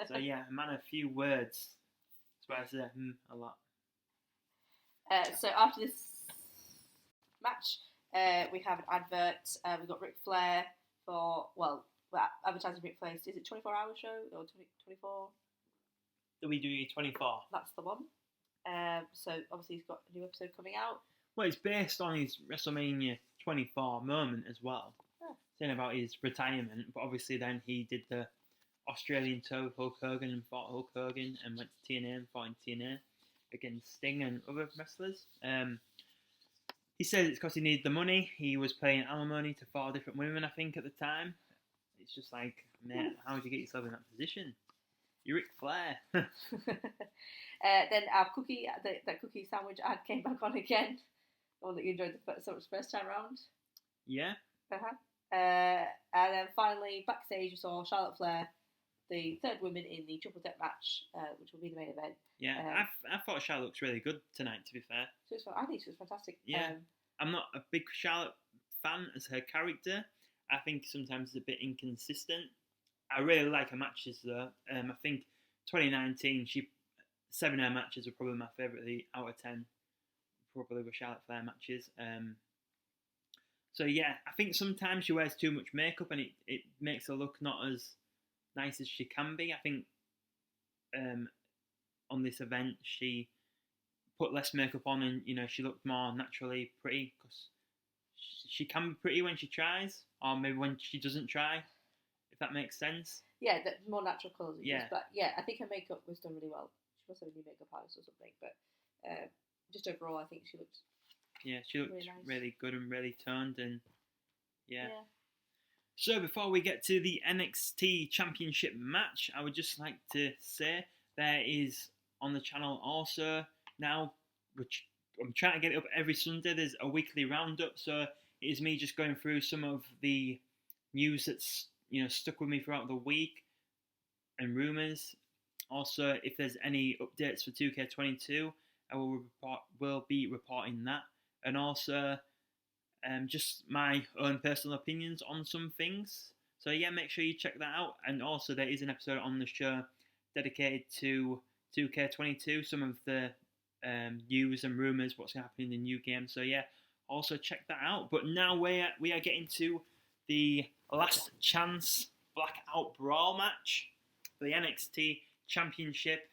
So yeah, man, a few words. That's why I say a lot. So after this match, we have an advert. We've got Ric Flair for, well, advertising Ric Flair's, is it 24-hour show or 24? WWE 24. That's the one. So obviously he's got a new episode coming out. Well, it's based on his WrestleMania 24 moment as well. Oh. Saying about his retirement, but obviously then he did the Australian tour with Hulk Hogan and fought Hulk Hogan and went to TNA and fought in TNA against Sting and other wrestlers. He said it's because he needed the money. He was paying alimony to 4 different women, I think, at the time. It's just like, man, how did you get yourself in that position? You're Ric Flair. Then our cookie, that cookie sandwich ad came back on again. The one that you enjoyed so much the first time round. Yeah. And then finally, backstage, you saw Charlotte Flair, the third woman in the triple threat match, which will be the main event. Yeah, I thought Charlotte looks really good tonight, to be fair. I think she was fantastic. Yeah. I'm not a big Charlotte fan as her character. I think sometimes it's a bit inconsistent. I really like her matches, though. I think 2019, 7 of her matches were probably my favourite out of 10. Probably were Charlotte Flair matches. So yeah, I think sometimes she wears too much makeup and it makes her look not as nice as she can be. I think on this event she put less makeup on and, you know, she looked more naturally pretty, because she can be pretty when she tries, or maybe when she doesn't try, if that makes sense. Yeah, the more natural colours. Yeah. But yeah, I think her makeup was done really well. She must have a new makeup artist or something, but just overall, I think she looked Yeah, she looked Really nice. really good and really toned, and yeah. Yeah. So before we get to the NXT Championship match, I would just like to say there is on the channel also now, which I'm trying to get it up every Sunday. There's a weekly roundup, so it is me just going through some of the news that's stuck with me throughout the week and rumors. Also, if there's any updates for 2K22, I will be reporting that, and also just my own personal opinions on some things. So yeah, make sure you check that out. And also, there is an episode on the show dedicated to 2K22, some of the news and rumors, what's happening in the new game. So yeah, also check that out. But now we are getting to the last chance blackout brawl match for the NXT Championship.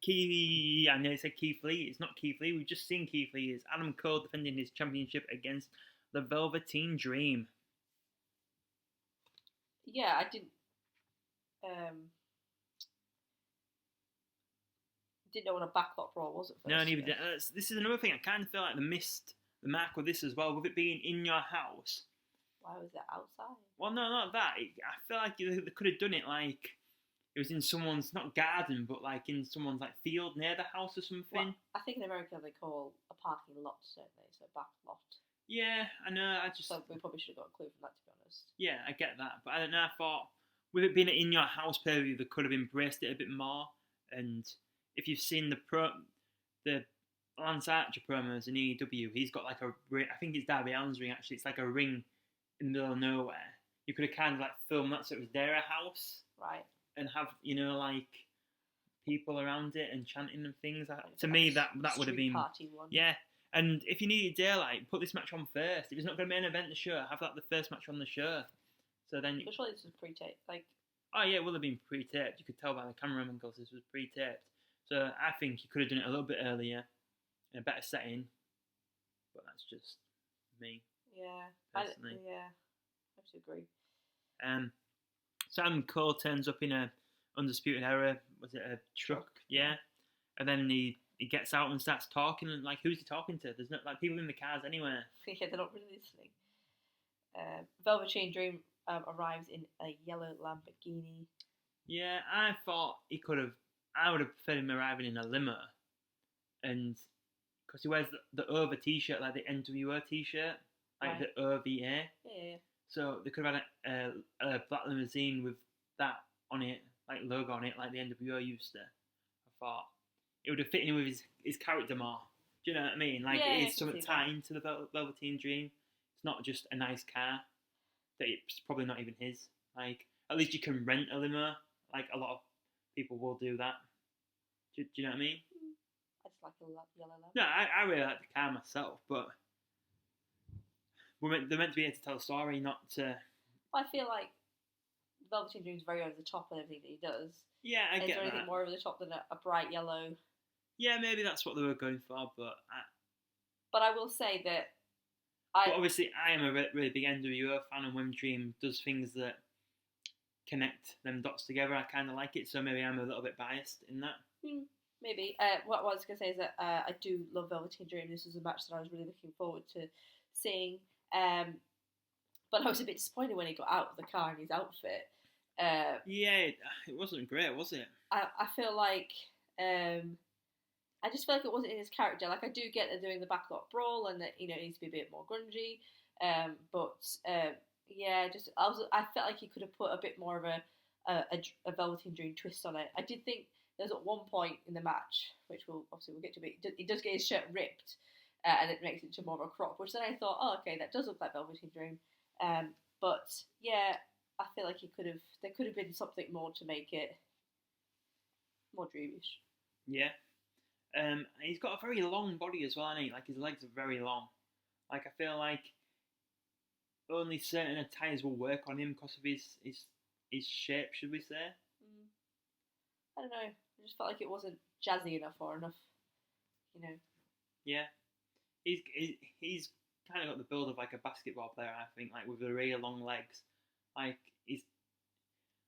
I know said Keith Lee. It's not Keith Lee. We've just seen Keith Lee. It's Adam Cole defending his championship against the Velveteen Dream. Yeah, I didn't know what a backlot brawl was at first. No, neither did. This is another thing. I kind of feel like they missed the mark with this as well, with it being in your house. Why was it outside? Well, no, not that. I feel like they could have done it like it was in someone's, not garden, but like in someone's like field near the house or something. Well, I think in America they call a parking lot, don't they? So back lot. Yeah, I know. So we probably should have got a clue from that, to be honest. Yeah, I get that, but I don't know. I thought with it being in your house pay-per-view, they could have embraced it a bit more. And if you've seen the Lance Archer promos in AEW, he's got like I think it's Darby Allin's ring actually. It's like a ring in the middle of nowhere. You could have kind of like filmed that so it was their house, right? And have like people around it and chanting and things. To me, that would have been party one. Yeah. And if you needed daylight, put this match on first. If it's not going to be an event the show, have that the first match on the show. So then. But surely this was pre-taped, like. Oh yeah, it will have been pre-taped. You could tell by the cameraman angles this was pre-taped. So I think you could have done it a little bit earlier, in a better setting. But that's just me. Yeah. Personally. I have to agree. So Adam Cole turns up in a Undisputed Era. Was it a truck? Yeah. And then he gets out and starts talking, and like, who's he talking to? There's not like people in the cars anywhere. Yeah, they're not really listening. Velveteen Dream arrives in a yellow Lamborghini. Yeah, I thought I would have preferred him arriving in a limo, and because he wears the over T-shirt, like the NWO T-shirt, like right. the OVA. Yeah. So they could have had a black limousine with that on it, like logo on it, like the NWO used to. I thought it would have fit in with his character more. Do you know what I mean? Like it is something tied into the Velveteen Dream. It's not just a nice car that it's probably not even his. Like at least you can rent a limo. Like a lot of people will do that. Do you know what I mean? I just like a yellow lamp. No, I really like the car myself, but they're meant to be here to tell a story, not to. I feel like Velveteen Dream's very over the top in everything that he does. Yeah, I get that. Is there anything more over the top than a bright yellow? Yeah, maybe that's what they were going for, but. But I will say that. But obviously, I am a really big NWO fan, and when Dream does things that connect them dots together, I kind of like it. So maybe I'm a little bit biased in that. Maybe. What I was going to say is that I do love Velveteen Dream. This was a match that I was really looking forward to seeing. But I was a bit disappointed when he got out of the car in his outfit. Yeah, it wasn't great, was it? I feel like I just feel like it wasn't in his character. Like I do get they're doing the backlot brawl and that it needs to be a bit more grungy. I felt like he could have put a bit more of a Velveteen Dream twist on it. I did think there's at one point in the match, which we'll get to, but he does get his shirt ripped. And it makes it to more of a crop, which then I thought, oh, okay, that does look like Velveteen Dream. But yeah, I feel like there could have been something more to make it more dreamish. Yeah. He's got a very long body as well, hasn't he? Like his legs are very long. Like I feel like only certain attires will work on him because of his shape, should we say? I don't know. I just felt like it wasn't jazzy enough or enough, Yeah. He's kind of got the build of like a basketball player, I think, like with the really long legs. Like he's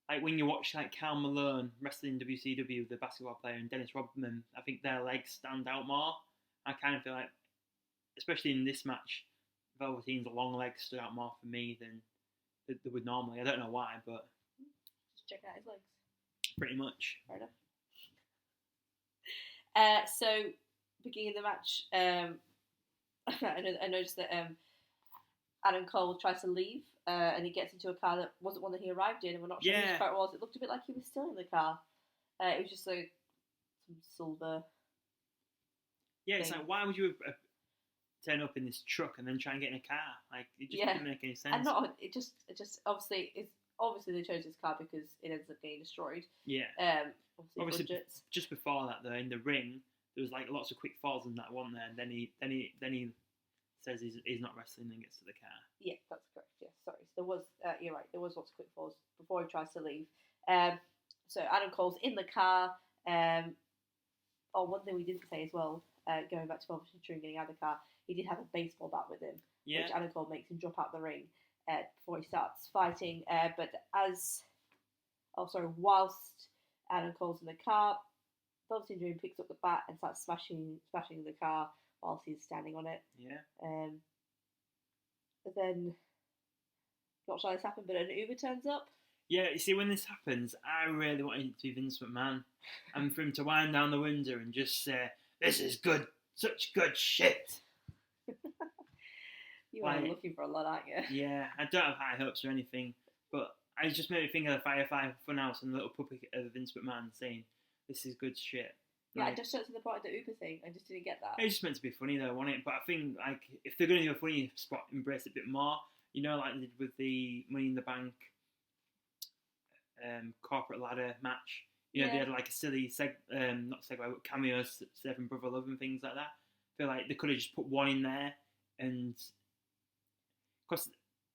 like when you watch like Karl Malone wrestling WCW, the basketball player, and Dennis Rodman, I think their legs stand out more. I kind of feel like, especially in this match, Velveteen's long legs stood out more for me than they would normally. I don't know why, but Just checking out his legs. pretty much. Fair enough. So, beginning of the match, I noticed that Adam Cole tries to leave, and he gets into a car that wasn't one that he arrived in, and we're not sure which car it was. It looked a bit like he was still in the car. It was just like some silver. Yeah, it's like, why would you turn up in this truck and then try and get in a car? Like, it just didn't make any sense. And not it just obviously they chose this car because it ends up getting destroyed. Yeah. Obviously budgets. Just before that, though, in the ring, there was like lots of quick falls and that one there, and then he says he's not wrestling and gets to the car. Yeah, that's correct. Yeah, sorry. So there was you're right. There was lots of quick falls before he tries to leave. So Adam Cole's in the car. One thing we didn't say as well, going back to Velveteen Dream getting out of the car, he did have a baseball bat with him, which Adam Cole makes him drop out the ring before he starts fighting. Whilst Adam Cole's in the car, Velveteen Dream picks up the bat and starts smashing the car whilst he's standing on it. Yeah. But then, not sure this happened, but an Uber turns up. Yeah, you see, when this happens, I really wanted it to be Vince McMahon, and for him to wind down the window and just say, "This is good, such good shit." You are looking for a lot, aren't you? Yeah, I don't have high hopes or anything, but I just made me think of the Firefly Funhouse and the little puppet of Vince McMahon saying, "This is good shit." Yeah, I just got to the point of the Uber thing. I just didn't get that. It's just meant to be funny though, wasn't it? But I think like if they're going to do a funny spot, embrace it a bit more. You know, like they did with the Money in the Bank corporate ladder match. You know, they had like a silly not segue, but cameos, Seven Brother Love and things like that. I feel like they could have just put one in there, and because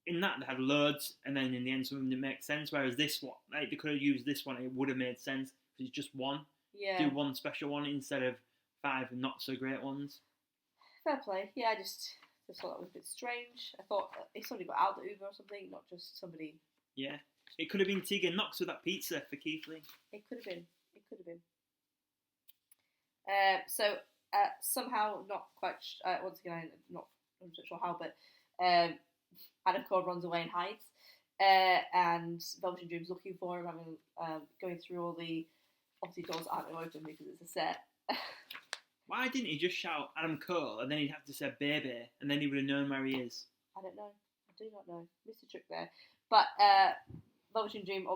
in that they had loads, and then in the end some of them didn't make sense. Whereas this one, like they could have used this one, it would have made sense because it's just one. Yeah. Do one special one instead of 5 not so great ones. Fair play. Yeah, I just thought that was a bit strange. I thought if somebody got out the Uber or something, not just somebody. Yeah. It could have been Tegan Knox with that pizza for Keith Lee. It could have been. Somehow, not quite. Once again, I'm not sure how, but Adam Cole runs away and hides, and Velveteen Dream's looking for him, going through all the obviously doors aren't open because it's a set. Why didn't he just shout Adam Cole and then he'd have to say baby and then he would have known where he is? I don't know. I do not know. Missed a trick there. But Velveteen Dream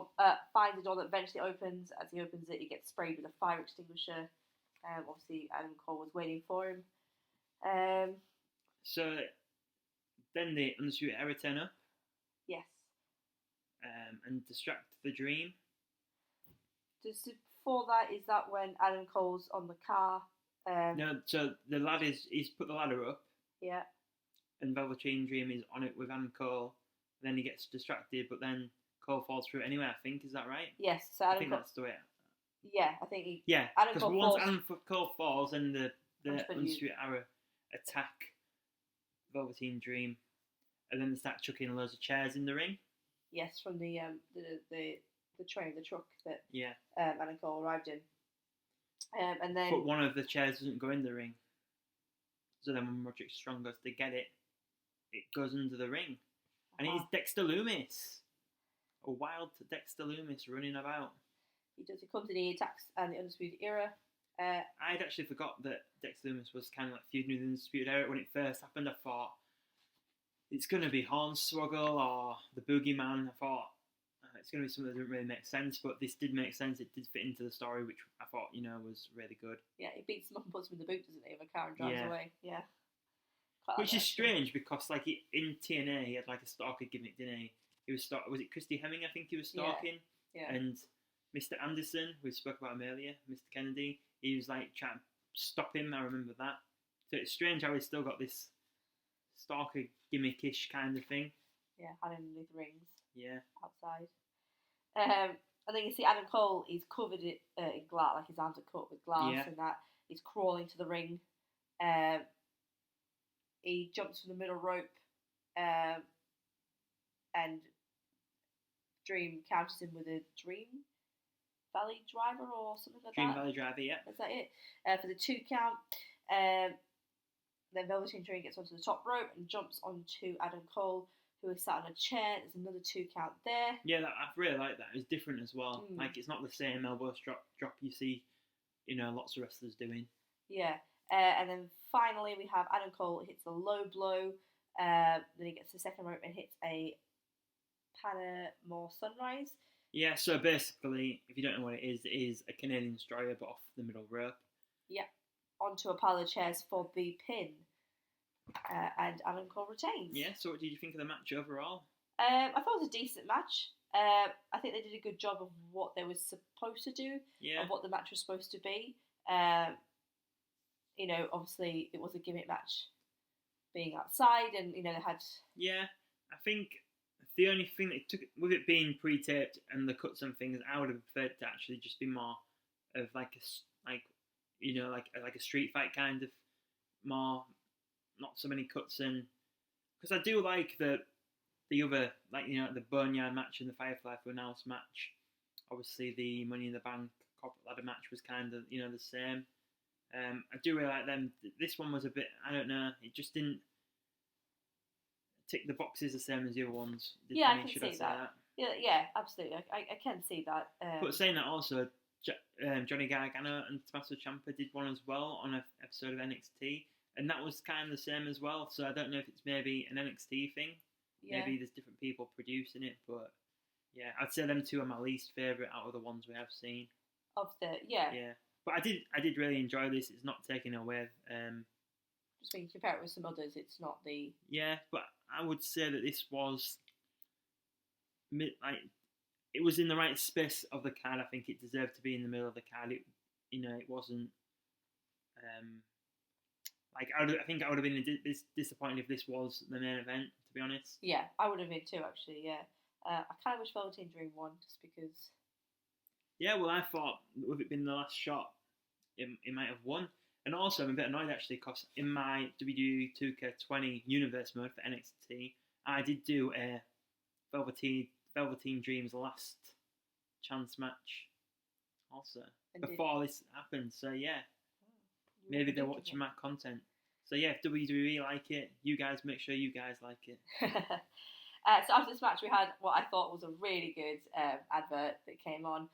finds a door that eventually opens. As he opens it, he gets sprayed with a fire extinguisher. Obviously, Adam Cole was waiting for him. So then the Undisputed Era turn up. Yes. And distract the Dream. Before that, is that when Adam Cole's on the car? No, so the lad he's put the ladder up. Yeah. And Velveteen Dream is on it with Adam Cole. Then he gets distracted, but then Cole falls through it anyway, I think. Is that right? Yes. So I think that's the way. Yeah, I think he. Yeah, because once Adam Cole falls and the Undisputed Era attack Velveteen Dream, and then they start chucking loads of chairs in the ring. Yes, from the train, the truck that yeah Adam Cole arrived in. And then, but one of the chairs doesn't go in the ring. So then when Roderick Strong goes to get it, it goes under the ring. And it's Dexter Lumis. A wild Dexter Lumis running about. He comes in, he attacks the Undisputed Era. I'd actually forgot that Dexter Lumis was kind of like feuding with the Undisputed Era. When it first happened, I thought, it's going to be Hornswoggle or the Boogeyman. I thought, it's going to be something that didn't really make sense, but this did make sense. It did fit into the story, which I thought, was really good. Yeah, he beats him up and puts him in the boot, doesn't he, of a car and drives away. Yeah. Which is strange because, like, in TNA, he had like a stalker gimmick, didn't he? He was was it Christy Hemming? I think he was stalking. Yeah. And Mr. Anderson, we spoke about him earlier, Mr. Kennedy, he was like trying to stop him. I remember that. So it's strange how he's still got this stalker gimmickish kind of thing. Yeah, hiding underneath rings. Yeah. Outside. And then you see Adam Cole, he's covered in glass, like his arms are cut with glass and that. He's crawling to the ring. He jumps from the middle rope and Dream counters him with a Dream Valley Driver or something like that. Dream Valley Driver, yeah. Is that it? For the 2 count. Then Velveteen Dream gets onto the top rope and jumps onto Adam Cole, who is sat on a chair. There's another 2 count there. Yeah, I really like that. It's different as well. Mm. Like, it's not the same elbow drop you see, lots of wrestlers doing. Yeah. And then finally we have Adam Cole hits a low blow. Then he gets to the second rope and hits a Panama Sunrise. Yeah, so basically, if you don't know what it is a Canadian Destroyer, but off the middle rope. Yeah. Onto a pile of chairs for the pin. And Adam Cole retains. Yeah, so what did you think of the match overall? I thought it was a decent match. I think they did a good job of what they were supposed to do, and what the match was supposed to be. Obviously it was a gimmick match, being outside, and they had. Yeah, I think the only thing that it took, with it being pre-taped and the cuts and things, I would have preferred to actually just be more of like a street fight kind of, more, not so many cuts in, because I do like the other, the Boneyard match and the Firefly Funhouse match. Obviously, the Money in the Bank corporate ladder match was kind of the same. I do really like them. This one was a bit, I don't know, it just didn't tick the boxes the same as the other ones. Yeah, I can see that. Yeah, absolutely. I can see that. But saying that also, Johnny Gargano and Tommaso Ciampa did one as well on an episode of NXT, and that was kind of the same as well. So I don't know if it's maybe an NXT thing. Yeah. Maybe there's different people producing it, but yeah, I'd say them two are my least favourite out of the ones we have seen. Yeah. But I did really enjoy this. It's not taking away. Just when you compare it with some others, it's not the. Yeah, but I would say that this was it was in the right space of the card. I think it deserved to be in the middle of the card. It wasn't. I think I would have been disappointed if this was the main event. To be honest. Yeah, I would have been too. Actually, yeah. I kind of wish Velveteen Dream won just because. Yeah, well, I thought with it being the last shot, it might have won. And also, I'm a bit annoyed actually because in my WWE 2K20 universe mode for NXT, I did do a Velveteen Dream's last chance match also before this happened. So yeah, maybe they're watching my content. So yeah, if WWE like it, you guys make sure you guys like it. So after this match, we had what I thought was a really good advert that came on.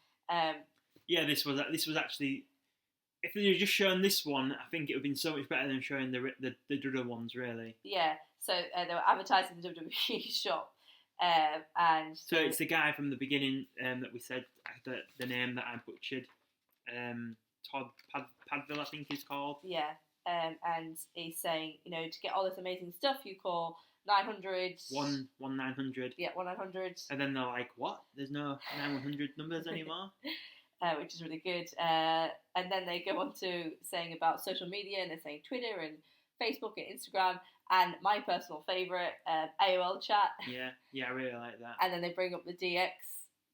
Yeah, this was actually. If they had just shown this one, I think it would have been so much better than showing the other ones, really. Yeah, so they were advertising the WWE shop, and so it's the guy from the beginning that we said the name that I butchered, Todd Padville, I think he's called. Yeah, and he's saying, to get all this amazing stuff, you call 900. 1-900. Yeah, 1-900. And then they're like, what? There's no 900 numbers anymore? Which is really good. And then they go on to saying about social media, and they're saying Twitter and Facebook and Instagram, and my personal favourite, AOL chat. Yeah, I really like that. And then they bring up the DX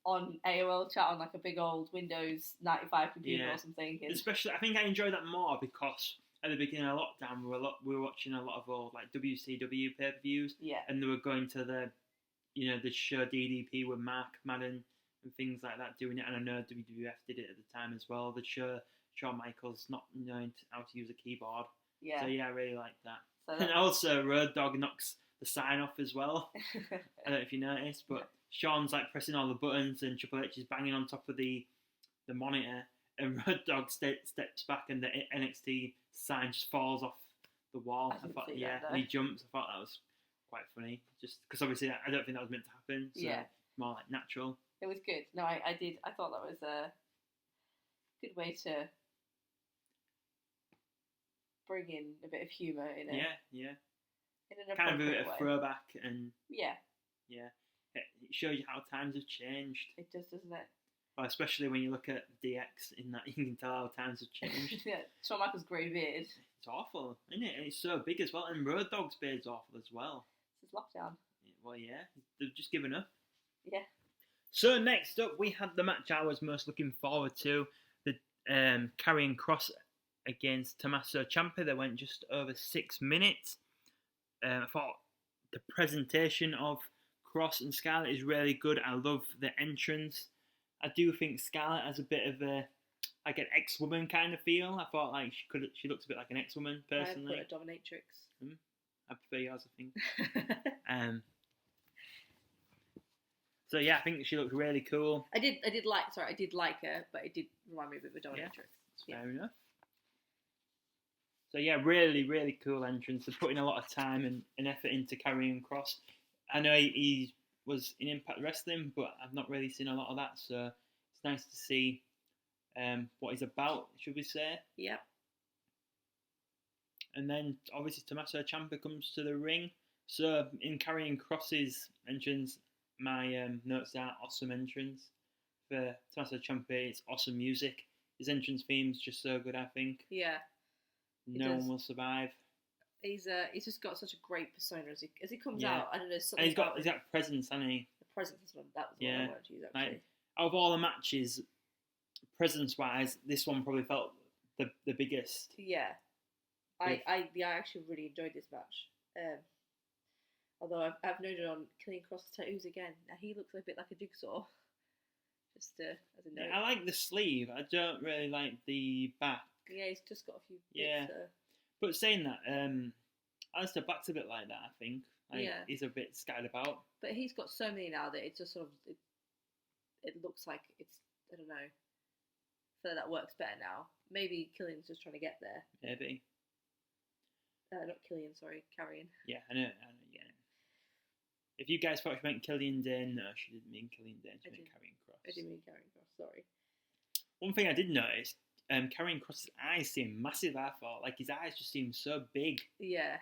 on AOL chat on like a big old Windows 95 computer or something. Especially, I think I enjoy that more because at the beginning of lockdown, we were watching a lot of old WCW pay-per-views. Yeah. And they were going to the show DDP with Mark Madden and things like that, doing it, and I know WWF did it at the time as well. The show Shawn Michaels not knowing how to use a keyboard. Yeah. So yeah, I really like that. So and also Road Dogg knocks the sign off as well. I don't know if you noticed, but Shawn's pressing all the buttons and Triple H is banging on top of the monitor, and Road Dogg steps back and the NXT sign just falls off the wall. I thought, and he jumps. I thought that was quite funny, just because obviously I don't think that was meant to happen. So more natural. It was good. No, I did. I thought that was a good way to bring in a bit of humour in it. Yeah. In an kind of a bit way. of throwback and yeah. It shows you how times have changed. It does, doesn't it? Well, especially when you look at DX, in that you can tell how times have changed. Yeah, Shawn Michaels' grey beard. It's awful, isn't it? And it's so big as well, and Road Dogg's beard's awful as well. It's lockdown. Well, yeah, they've just given up. Yeah. So next up, we had the match I was most looking forward to, the Karrion Kross against Tommaso Ciampa. They went just over 6 minutes. I thought the presentation of Kross and Scarlett is really good. I love the entrance. I do think Scarlett has a bit of a like an ex-woman kind of feel. I thought like she looks a bit like an ex-woman personally. I put a dominatrix. I prefer yours, I think. So yeah, I think she looked really cool. I did like her, but it did remind me a bit of a dominatrix. Yeah, fair enough. So yeah, really, really cool entrance. They're putting a lot of time and effort into Karrion Kross. I know he was in Impact Wrestling, but I've not really seen a lot of that, so it's nice to see what he's about, should we say. Yep. And then, obviously, Tommaso Ciampa comes to the ring. So, in Karrion Kross's entrance, my notes are awesome entrance. For Tommaso Ciampa, it's awesome music. His entrance theme's just so good, I think. Yeah. No one will survive. He's just got such a great persona as he comes out. I don't know. And he's got presence, hasn't he? The presence is one. That was what I wanted to use actually. Like, out of all the matches, presence-wise, this one probably felt the biggest. Yeah. I actually really enjoyed this match. Although I've noted on Karrion Kross' tattoos again, he looks a bit like a jigsaw. Just as a note. Yeah, I like the sleeve. I don't really like the back. Yeah, he's just got a few bits there. But saying that, Alistair Black's a bit like that, I think. He's a bit scattered about. But he's got so many now that it just sort of it looks like it's, I don't know. I feel like that works better now. Maybe Killian's just trying to get there. Maybe. Not Killian, sorry, Karrion. Yeah, I know, yeah. If you guys thought she meant Killian Dane, no, she didn't mean Killian Dane, she meant Karrion Kross. I didn't mean Karrion Kross, sorry. One thing I did notice, Karrion Kross's eyes seem massive, I thought. Like, his eyes just seem so big. Yeah.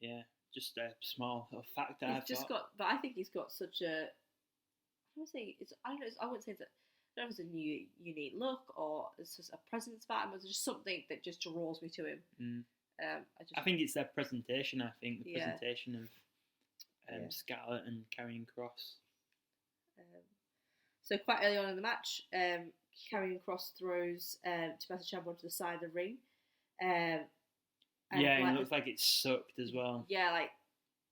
Yeah, just a small little factor, I thought. But I think he's got such a, I wouldn't say it's I don't know if it's a new unique look or it's just a presence about him, or just something that just draws me to him. I think it's their presentation. I think the presentation of Scarlett and Karrion Kross. So quite early on in the match, Karrion Kross throws Tommaso Ciampa onto the side of the ring. It looks like it's sucked as well. Yeah, like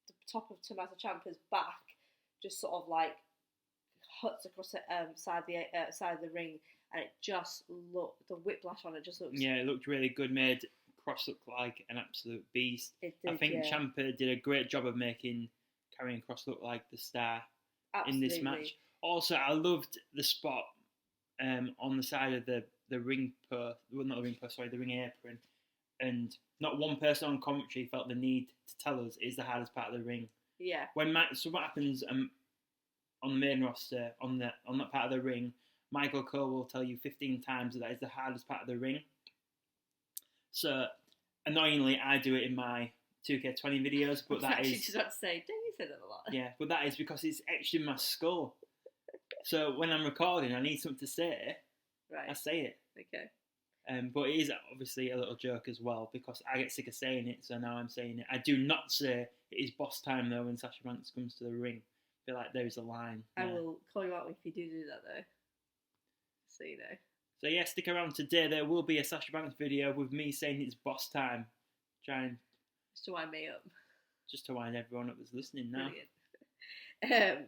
the top of Tommaso Ciampa's back just sort of like huts across the side of the ring, and it just looked, the whiplash on it just looks. Yeah, it looked really good. Made Kross look like an absolute beast. It did, I think Ciampa did a great job of making Karrion Kross look like the star in this match. Also, I loved the spot on the side of the ring post. Well, not the ring post, sorry, the ring apron. And not one person on commentary felt the need to tell us it's the hardest part of the ring. Yeah. So what happens on the main roster, on that part of the ring, Michael Cole will tell you 15 times that is the hardest part of the ring. So, annoyingly, I do it in my 2K20 videos, but that is... just about to say, don't you say that a lot? Yeah, but that is because it's etched in my skull. So when I'm recording, I need something to say. Right. I say it. Okay. But it is obviously a little joke as well, because I get sick of saying it, so now I'm saying it. I do not say it is boss time, though, when Sasha Banks comes to the ring. I feel like there's a line. I will call you out if you do that, though. So you know. So yeah, stick around today. There will be a Sasha Banks video with me saying it's boss time. Trying just to wind me up. Just to wind everyone up that's listening now. Brilliant.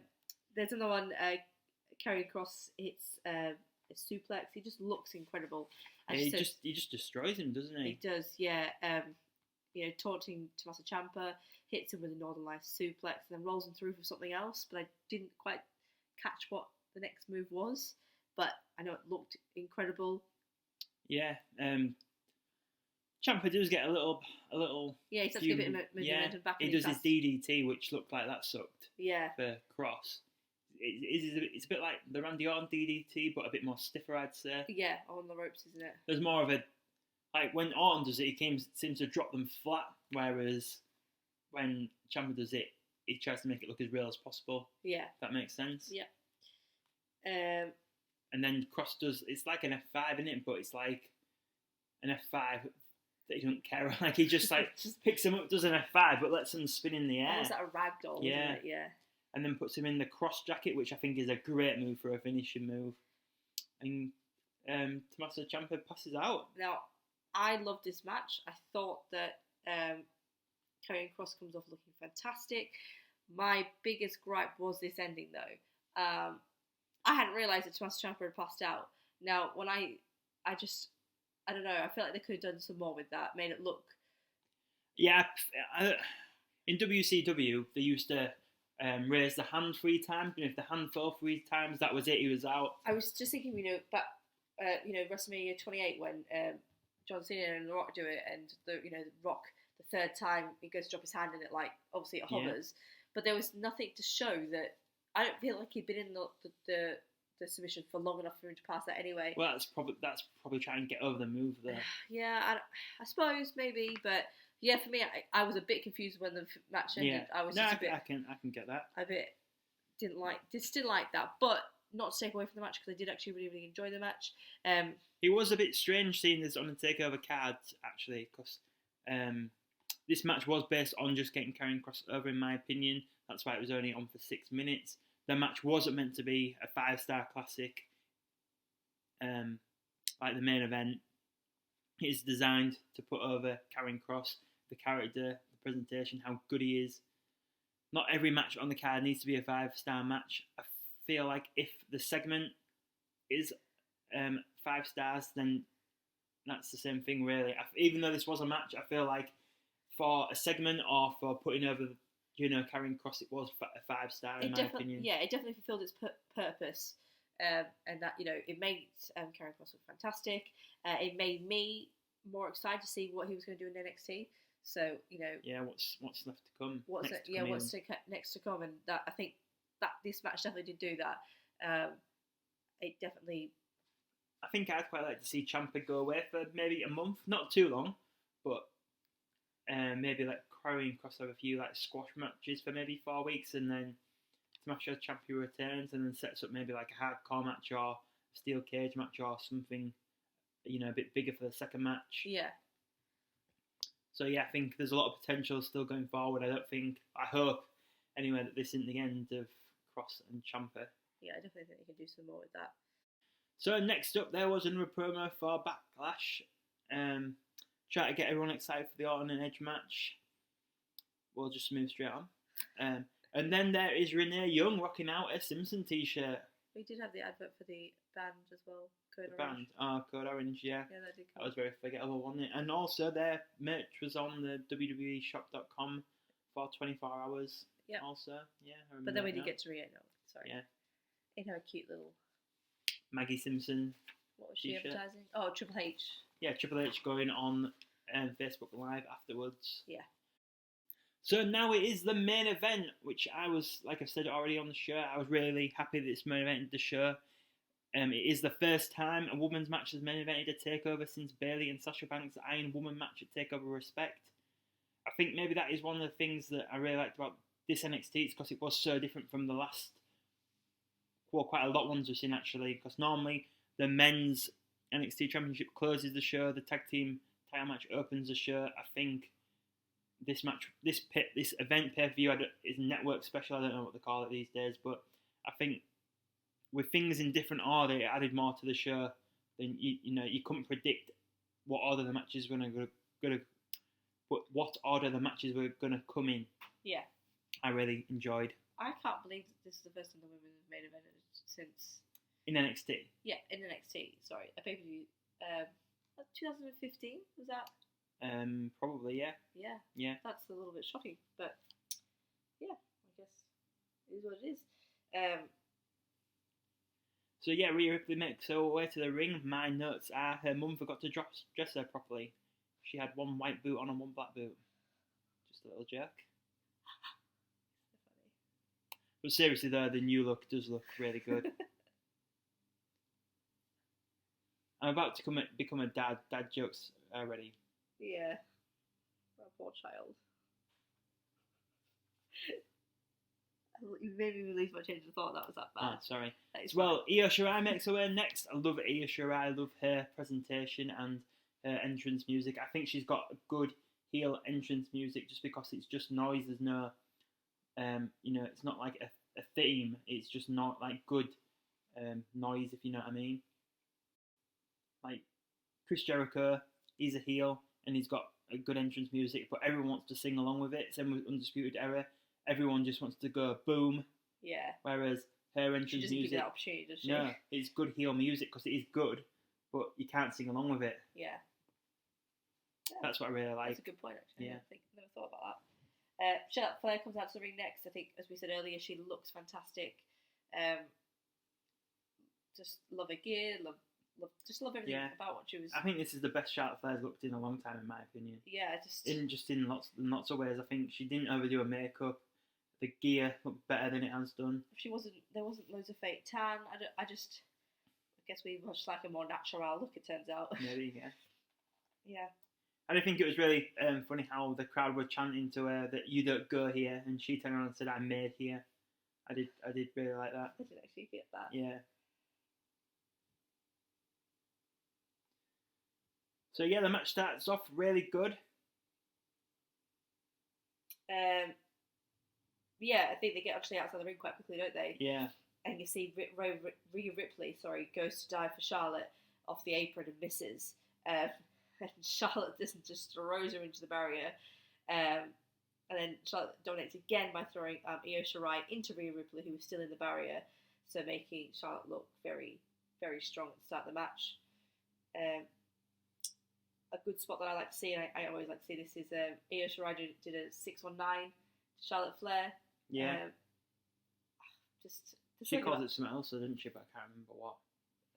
There's another one. Karrion Kross hits a suplex. He just looks incredible. He just destroys him, doesn't he? He does, yeah. Taunting Tommaso Ciampa, hits him with a Northern Lights suplex, and then rolls him through for something else. But I didn't quite catch what the next move was. But I know it looked incredible. Yeah. Ciampa does get a little. Yeah, he starts to get a bit of momentum back. He does his DDT, which looked like that sucked. Yeah. For Kross. It's a bit like the Randy Orton DDT, but a bit more stiffer, I'd say. Yeah, on the ropes, isn't it? There's more of a... Like, when Orton does it, he seems to drop them flat, whereas when Ciampa does it, he tries to make it look as real as possible. Yeah. If that makes sense. Yeah. And then Kross does... It's like an F5, isn't it? But it's like an F5 that he doesn't care. Like, he just, picks him up, does an F5, but lets him spin in the air. Almost like a ragdoll, isn't it? Yeah. And then puts him in the cross jacket, which I think is a great move for a finishing move. And Tommaso Ciampa passes out. Now, I loved this match. I thought that Karrion Kross comes off looking fantastic. My biggest gripe was this ending, though. I hadn't realised that Tommaso Ciampa had passed out. Now, when I don't know, I feel like they could have done some more with that, made it look. Yeah, in WCW they used to raise the hand 3 times, and if the hand fell 3 times, that was it. He was out. I was just thinking, WrestleMania 28 when John Cena and The Rock do it, and the Rock the third time he goes to drop his hand and it obviously it hovers, but there was nothing to show that. I don't feel like he'd been in the submission for long enough for him to pass that anyway. Well, that's probably trying to get over the move there. Yeah, I suppose maybe, but yeah, for me, I was a bit confused when the match ended. Yeah. I was I can get that. A bit didn't like that, but not to take away from the match because I did actually really, really enjoy the match. It was a bit strange seeing this on the Takeover card actually, because this match was based on just getting Karrion Kross over, in my opinion. That's why it was only on for 6 minutes. The match wasn't meant to be a 5-star classic, like the main event. It's designed to put over Karrion Kross, the character, the presentation, how good he is. Not every match on the card needs to be a 5-star match. I feel like if the segment is 5 stars, then that's the same thing, really. Even though this was a match, I feel like for a segment or for putting over, Karrion Kross, it was a 5-star in my opinion. Yeah, it definitely fulfilled its purpose, and that it made Karrion Kross look fantastic. It made me more excited to see what he was going to do in NXT. So yeah, what's left to come? What's next to come, and that I think that this match definitely did do that. It definitely. I think I'd quite like to see Ciampa go away for maybe a month, not too long, but maybe Karrion Kross have a few squash matches for maybe 4 weeks, and then Smasher Ciampa returns, and then sets up maybe a hardcore match or a steel cage match or something, a bit bigger for the second match. Yeah. So yeah, I think there's a lot of potential still going forward. I hope anyway that this isn't the end of Kross and Ciampa. Yeah, I definitely think they can do some more with that. So next up, there was another promo for Backlash. Try to get everyone excited for the Orton and Edge match. We'll just move straight on. And then there is Renee Young rocking out a Simpson t-shirt. We did have the advert for the band as well. Code Orange. Code Orange, yeah. Yeah, that did come. That was very forgettable, wasn't it? And also their merch was on the WWEshop.com for 24 hours. Yeah. Also, yeah. I remember but then we that did now. get to Rio. No, sorry. Yeah. In her cute little. Maggie Simpson. What was she t-shirt. advertising? Oh, Triple H. Yeah, Triple H going on Facebook Live afterwards. Yeah. So now it is the main event, which I was, like I said already on the show, I was really happy that this main evented the show. It is the first time a women's match has main evented a takeover since Bayley and Sasha Banks' Iron Woman match at Takeover Respect. I think maybe that is one of the things that I really liked about this NXT, it's because it was so different from the last, quite a lot of ones we've seen actually, because normally the men's NXT Championship closes the show, the tag team title match opens the show. I think this event pay-per-view is network special. I don't know what they call it these days, but I think with things in different order, it added more to the show. Than you couldn't predict what order the matches were what order the matches were gonna come in. Yeah. I really enjoyed. I can't believe that this is the first time the women have made event since. In NXT. Yeah, in NXT. Sorry, a pay-per-view. 2015 was that? Probably, yeah. Yeah. Yeah. That's a little bit shocking, but yeah, I guess it is what it is. So yeah, Rhea Ripley makes her way to the ring. My notes are her mum forgot to dress her properly. She had one white boot on and one black boot. Just a little joke. But seriously though, the new look does look really good. I'm about to become a dad. Dad jokes already. Yeah. Oh, poor child. You made me lose my change of thought. That was that bad. Sorry. Well, Io Shirai makes her way next. I love Io Shirai. I love her presentation and her entrance music. I think she's got a good heel entrance music just because it's just noise. There's no, it's not like a theme. It's just not like good noise, if you know what I mean. Like Chris Jericho, he's a heel and he's got a good entrance music, but everyone wants to sing along with it. Same with Undisputed Era. Everyone just wants to go boom. Yeah. Whereas her entrance She doesn't music. give you that opportunity, does she? No, it's good heel music because it is good, but you can't sing along with it. Yeah. That's what I really like. That's a good point, actually. Yeah. I never thought about that. Charlotte Flair comes out to the ring next. I think, as we said earlier, she looks fantastic. Just love her gear, just love everything about what she was. I think this is the best Charlotte Flair's looked in a long time, in my opinion. Yeah, in lots of ways. I think she didn't overdo her makeup. The gear looked better than it has done. There wasn't loads of fake tan. I guess we much like a more natural look. It turns out. Maybe, yeah. Yeah. And I think it was really funny how the crowd were chanting to her that "you don't go here," and she turned around and said, "I'm made here." I did really like that. I did actually get that. Yeah. So yeah, the match starts off really good. Yeah, I think they get actually outside the ring quite quickly, don't they? Yeah. And you see Rhea Ripley, goes to dive for Charlotte off the apron and misses. And Charlotte just throws her into the barrier. And then Charlotte dominates again by throwing Io Shirai into Rhea Ripley, who was still in the barrier, so making Charlotte look very, very strong at the start of the match. A good spot that I like to see, and I always like to see this, is Io Shirai did a 619 to Charlotte Flair. Yeah. She calls it something else, didn't she? But I can't remember what.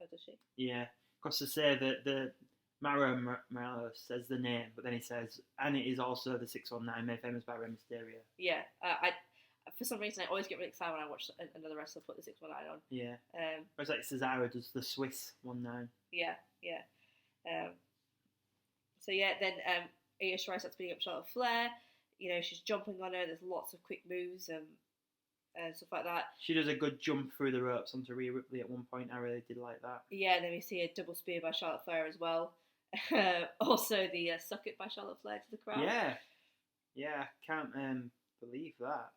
Oh, does she? Yeah, because to say that the Mauro Morales says the name, but then he says, and it is also the 619 made famous by Rey Mysterio. Yeah, I for some reason I always get really excited when I watch another wrestler put the 619 on. Yeah. It's like Cesaro does the Swiss 19. Yeah. So yeah, then Io Shirai starts beating up Charlotte Flair. She's jumping on her. There's lots of quick moves and stuff like that. She does a good jump through the ropes onto Rhea Ripley at one point. I really did like that. Yeah, and then we see a double spear by Charlotte Flair as well. Also, the suck it by Charlotte Flair to the crowd. Yeah, I can't believe that.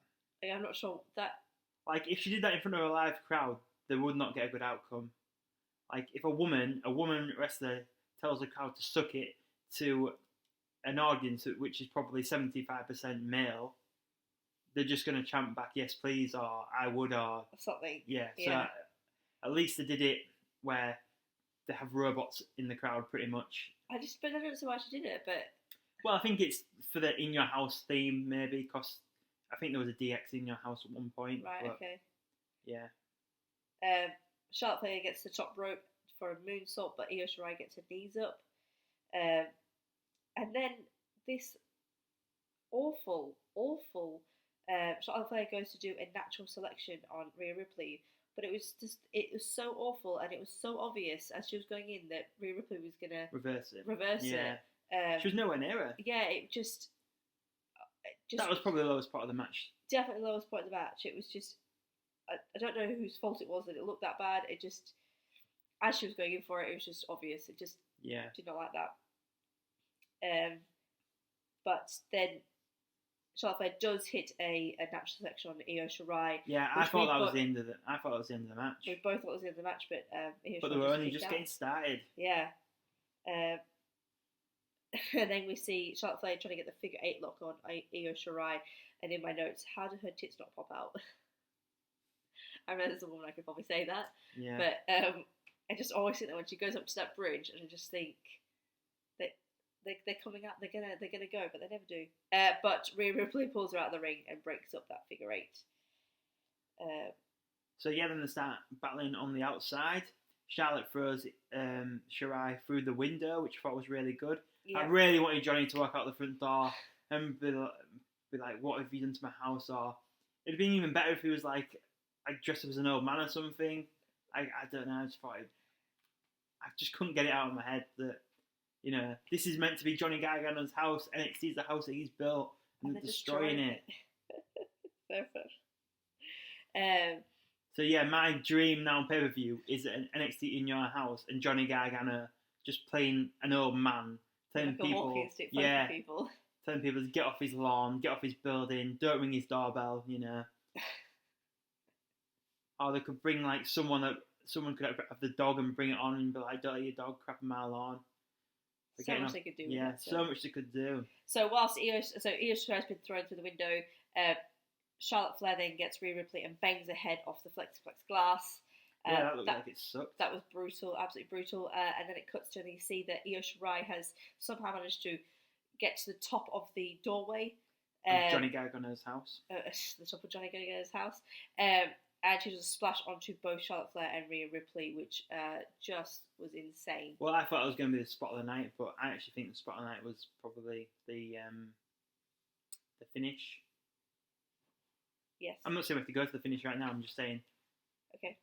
I'm not sure that. Like, if she did that in front of a live crowd, they would not get a good outcome. Like, if a woman wrestler tells the crowd to suck it to an audience which is probably 75% male, they're just going to chant back, "Yes, please," or "I would," or something. Yeah. So at least they did it where they have robots in the crowd, pretty much. I don't know why she did it, but. Well, I think it's for the In Your House theme, maybe, because I think there was a DX In Your House at one point. Right. But, okay. Yeah. Charlotte Flair gets the top rope for a moonsault, but Io Shirai gets her knees up. And then this awful Charlotte Flair goes to do a natural selection on Rhea Ripley, but it was so awful, and it was so obvious as she was going in that Rhea Ripley was gonna reverse it. She was nowhere near her. Yeah, it just that was probably the lowest part of the match. Definitely the lowest point of the match. It was just I don't know whose fault it was that it looked that bad. It just, as she was going in for it, it was just obvious. It just did not like that. But then Charlotte Flair does hit a natural selection on Io Shirai. Yeah, I thought that was the end of the match. We both thought it was the end of the match, but Io But they were only just getting started. Yeah. And then we see Charlotte Flair trying to get the figure 8 lock on Io Shirai, and in my notes, how did her tits not pop out? I read as a woman I could probably say that. Yeah. But I just always think that when she goes up to that bridge, and I just think that they're coming out, they're gonna go, but they never do. But Rhea Ripley pulls her out of the ring and breaks up that figure 8. So yeah, then they start battling on the outside. Charlotte throws Shirai through the window, which I thought was really good. Yeah. I really wanted Johnny to walk out the front door and be like, "What have you done to my house?" Or it'd have been even better if he was like dressed up as an old man or something. I don't know. I just couldn't get it out of my head that, you know, this is meant to be Johnny Gargano's house. NXT is the house that he's built, and they're destroying it. Perfect. So yeah, my dream now on pay-per-view is an NXT in your house and Johnny Gargano just playing an old man, telling like people, telling people to get off his lawn, get off his building, don't ring his doorbell, you know. Or they could bring like someone could have the dog and bring it on and be like, "Don't let your dog crap on my lawn." So much they could do. Yeah, so much they could do. So whilst Io Shirai's been thrown through the window, Charlotte Flair then gets Rhea Ripley and bangs her head off the plexiglass glass. Yeah, that looked like it sucked. That was brutal, absolutely brutal. And then it cuts to and you see that Io Shirai has somehow managed to get to the top of the doorway. Johnny Gargano's house. The top of Johnny Gargano's house. And she does a splash onto both Charlotte Flair and Rhea Ripley, which just was insane. Well, I thought it was going to be the spot of the night, but I actually think the spot of the night was probably the finish. Yes. I'm not saying we have to go to the finish right now. I'm just saying. Okay.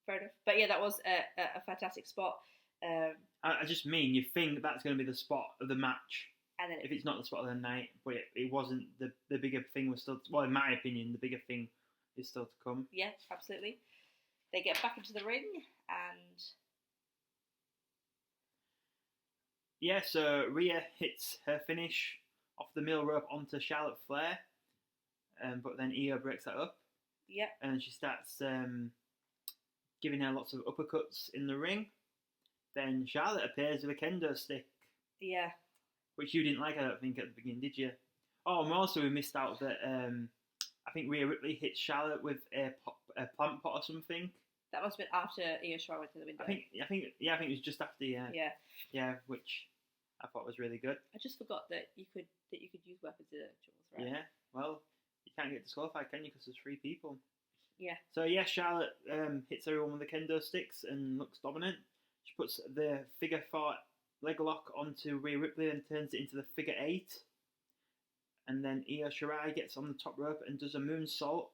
Fair enough. But yeah, that was a fantastic spot. I just mean you think that's going to be the spot of the match. And then if it's not the spot of the night, but it wasn't, the bigger thing was still, well, in my opinion, the bigger thing is still to come. Yeah, absolutely. They get back into the ring and... Yeah, so Rhea hits her finish off the middle rope onto Charlotte Flair, but then Io breaks that up. Yep. And she starts giving her lots of uppercuts in the ring. Then Charlotte appears with a kendo stick. Yeah. Which you didn't like, I don't think, at the beginning, did you? Oh, and also we missed out that I think Rhea Ripley hit Charlotte with a plant pot or something. That must have been after Io Shirai went to the window. I think it was just after. Yeah, which I thought was really good. I just forgot that you could use weapons in rituals, right? Yeah, well, you can't get disqualified, can you? Because there's 3 people. Yeah. So yeah, Charlotte hits everyone with the kendo sticks and looks dominant. She puts the figure 4 leg lock onto Rhea Ripley and turns it into the figure 8. And then Io Shirai gets on the top rope and does a moonsault,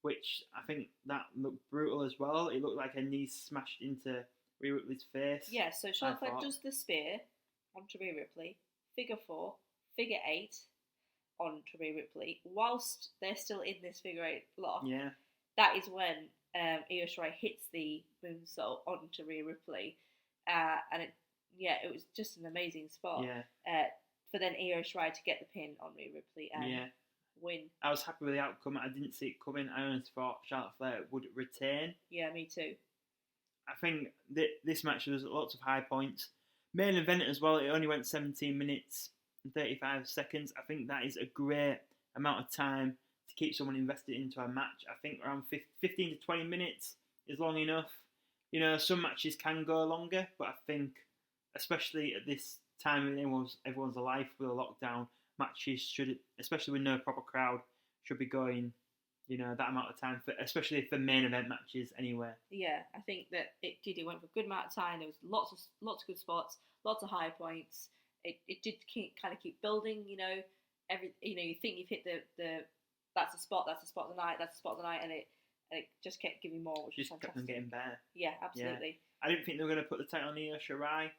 which I think that looked brutal as well. It looked like her knees smashed into Rhea Ripley's face. Yeah, so Charlotte Flair does the spear onto Rhea Ripley, figure 4, figure 8 onto Rhea Ripley, whilst they're still in this figure 8 lock. Yeah. That is when Io Shirai hits the moonsault onto Rhea Ripley, and it was just an amazing spot. Yeah. For then Io Shirai to get the pin on Rhea Ripley and win. I was happy with the outcome. I didn't see it coming. I honestly thought Charlotte Flair would retain. Yeah, me too. I think this match was lots of high points. Main event as well. It only went 17 minutes and 35 seconds. I think that is a great amount of time to keep someone invested into a match. I think around 15 to 20 minutes is long enough. You know, some matches can go longer, but I think, especially at this time when everyone's alive with a lockdown, matches should, especially with no proper crowd, should be going, you know, that amount of time, especially for main event matches anywhere. Yeah, I think that it went for a good amount of time. There was lots of good spots, lots of high points. It did kind of keep building, you know. You think you've hit the that's a spot of the night, and it just kept giving more, which was fantastic. Kept on getting better. Yeah, absolutely. Yeah. I didn't think they were going to put the title on Io Shirai,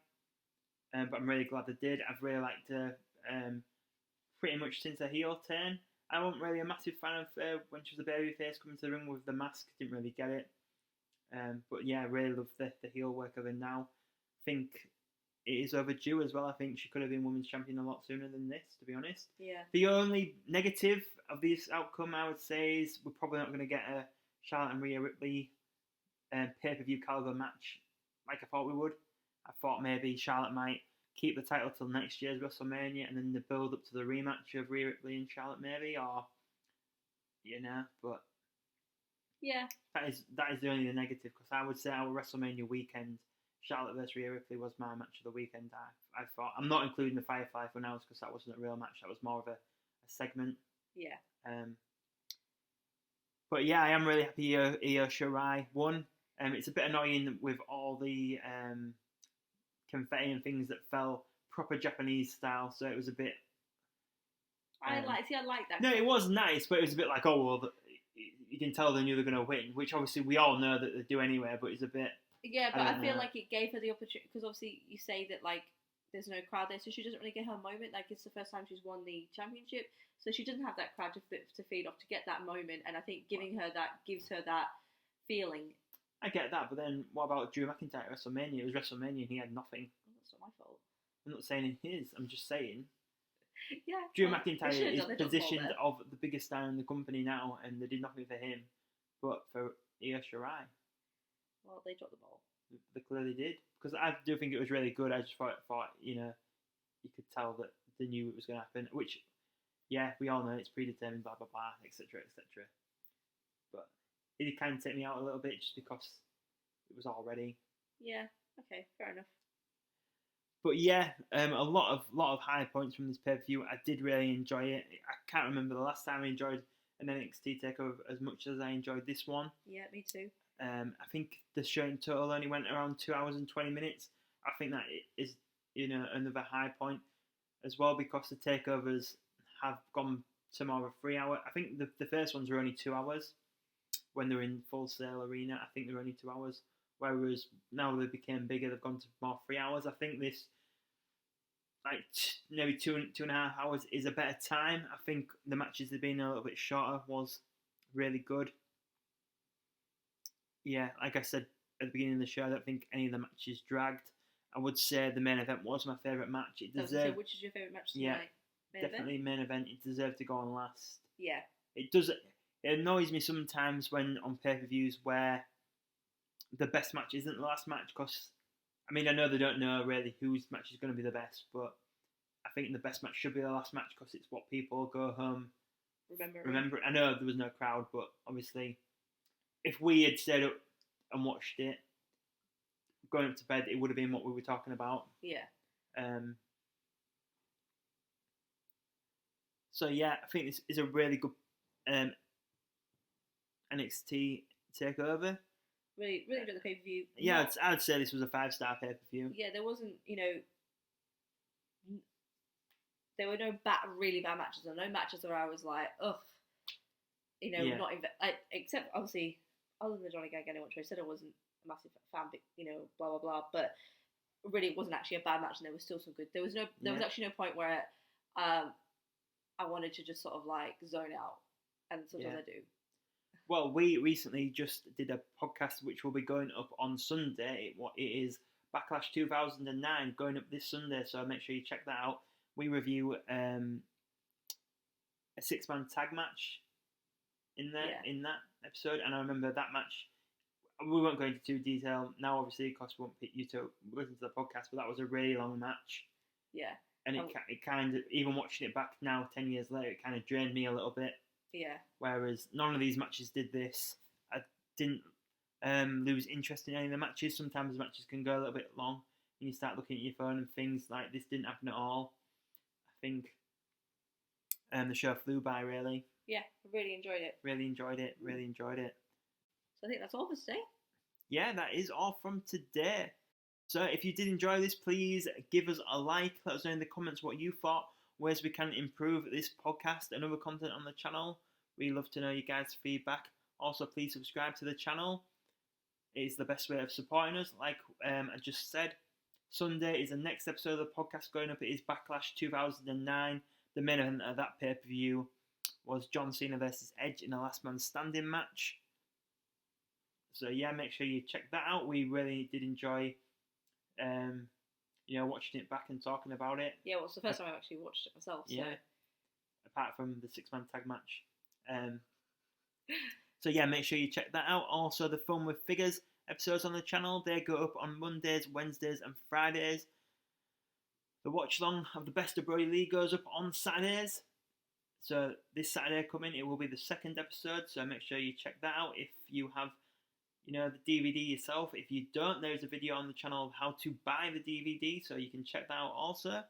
but I'm really glad they did. I've really liked her pretty much since her heel turn. I wasn't really a massive fan of her when she was a babyface coming to the ring with the mask. Didn't really get it. But yeah, I really love the heel work of her now. I think it is overdue as well. I think she could have been women's champion a lot sooner than this, to be honest. Yeah. The only negative of this outcome, I would say, is we're probably not going to get a Charlotte and Rhea Ripley pay-per-view caliber match like I thought we would. I thought maybe Charlotte might keep the title till next year's WrestleMania and then the build up to the rematch of Rhea Ripley and Charlotte maybe, or, you know, but yeah, that is the only negative, because I would say our WrestleMania weekend, Charlotte vs Rhea Ripley was my match of the weekend. I thought, I'm not including the Firefly for now because that wasn't a real match, that was more of a segment. Yeah. But yeah, I am really happy Io Shirai won. It's a bit annoying with all the confetti and things that fell proper Japanese style, so it was a bit... I like that. No, it was nice, but it was a bit like, oh, well, you can tell they knew they were going to win, which obviously we all know that they do anyway, but it's a bit... Yeah, but I feel like it gave her the opportunity, because obviously you say that, like, there's no crowd there, so she doesn't really get her moment. Like, it's the first time she's won the championship, so she doesn't have that crowd to feed off to get that moment, and I think giving her that gives her that feeling. I get that, but then what about Drew McIntyre at WrestleMania? It was WrestleMania and he had nothing. Oh, that's not my fault. I'm not saying in his, I'm just saying. Yeah. Drew McIntyre is positioned of the biggest star in the company now, and they did nothing for him, but for Io Shirai. Well, they dropped the ball. They clearly did, because I do think it was really good. I just thought, you know, you could tell that they knew it was going to happen, which, yeah, we all know it's predetermined, blah blah blah, etc. etc. But it did kind of take me out a little bit just because it was all ready. Yeah. Okay. Fair enough. But yeah, a lot of high points from this pay per view. I did really enjoy it. I can't remember the last time I enjoyed an NXT Takeover as much as I enjoyed this one. Yeah, me too. I think the show in total only went around 2 hours and 20 minutes. I think that is another high point as well, because the takeovers have gone to more of a 3 hour. I think the first ones were only 2 hours when they were in Full Sail Arena. I think they were only 2 hours. Whereas now they became bigger, they've gone to more 3 hours. I think this, like maybe two and a half hours, is a better time. I think the matches they've been a little bit shorter was really good. Yeah, like I said at the beginning of the show, I don't think any of the matches dragged. I would say the main event was my favourite match. It deserved. Which is your favourite match tonight? Yeah, definitely main event. It deserved to go on last. Yeah. It does. It annoys me sometimes when on pay-per-views where the best match isn't the last match, because I mean, I know they don't know really whose match is going to be the best, but I think the best match should be the last match because it's what people go home remember. I know there was no crowd, but obviously if we had stayed up and watched it going up to bed, it would have been what we were talking about. Yeah. So yeah, I think this is a really good NXT Takeover. Really enjoyed the pay-per-view. Yeah, I'd say this was a 5-star pay-per-view. Yeah, there wasn't, there were no really bad matches, or no matches where I was like, ugh, Yeah. not except obviously other than the Johnny Gargano, which I said I wasn't a massive fan, but blah blah blah. But really, it wasn't actually a bad match, and there was still some good. There was actually no point where I wanted to just sort of like zone out, and sometimes I do. Well, we recently just did a podcast which will be going up on Sunday. It is Backlash 2009 going up this Sunday, so make sure you check that out. We review a 6-man tag match in that episode, and I remember that match. We won't go into too detail now, obviously, because we won't pick you to listen to the podcast. But that was a really long match. Yeah. And it kind of, even watching it back now 10 years later, it kind of drained me a little bit. Yeah. Whereas none of these matches did this. I didn't lose interest in any of the matches. Sometimes matches can go a little bit long, and you start looking at your phone and things like this didn't happen at all. I think the show flew by, really. Yeah, I really enjoyed it. Really enjoyed it. So I think that's all for today. Yeah, that is all from today. So if you did enjoy this, please give us a like. Let us know in the comments what you thought, ways we can improve this podcast and other content on the channel. We love to know you guys' feedback. Also, please subscribe to the channel. It is the best way of supporting us. Like I just said, Sunday is the next episode of the podcast going up. It is Backlash 2009. The main event of that pay-per-view was John Cena versus Edge in a last man standing match. So yeah, make sure you check that out. We really did enjoy watching it back and talking about it. Yeah, well, it's the first time I've actually watched it myself. So. Yeah, apart from the 6-man tag match. So yeah, make sure you check that out. Also, the Fun with Figures episodes on the channel, they go up on Mondays, Wednesdays and Fridays. The watch along of the Best of Brody Lee goes up on Saturdays. So this Saturday coming, it will be the second episode, so make sure you check that out if you have the DVD yourself. If you don't, there's a video on the channel of how to buy the DVD, so you can check that out also.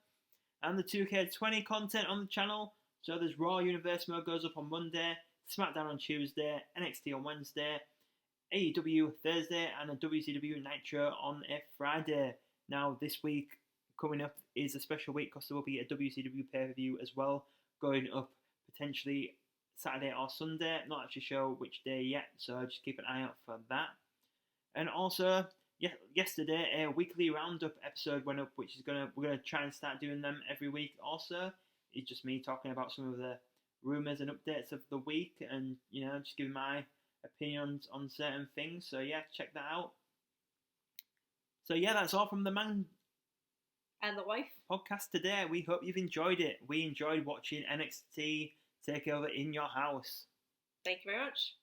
And the 2K20 content on the channel. So there's Raw Universe Mode goes up on Monday, SmackDown on Tuesday, NXT on Wednesday, AEW Thursday, and a WCW Nitro on a Friday. Now this week coming up is a special week because there will be a WCW pay-per-view as well going up potentially Saturday or Sunday. Not actually sure which day yet, so just keep an eye out for that. And also, yesterday a weekly roundup episode went up, which is we're gonna try and start doing them every week. Also, it's just me talking about some of the rumours and updates of the week, and just giving my opinions on certain things. So yeah, check that out. So yeah, that's all from the Man and the Wife podcast today. We hope you've enjoyed it. We enjoyed watching NXT Takeover in your house. Thank you very much.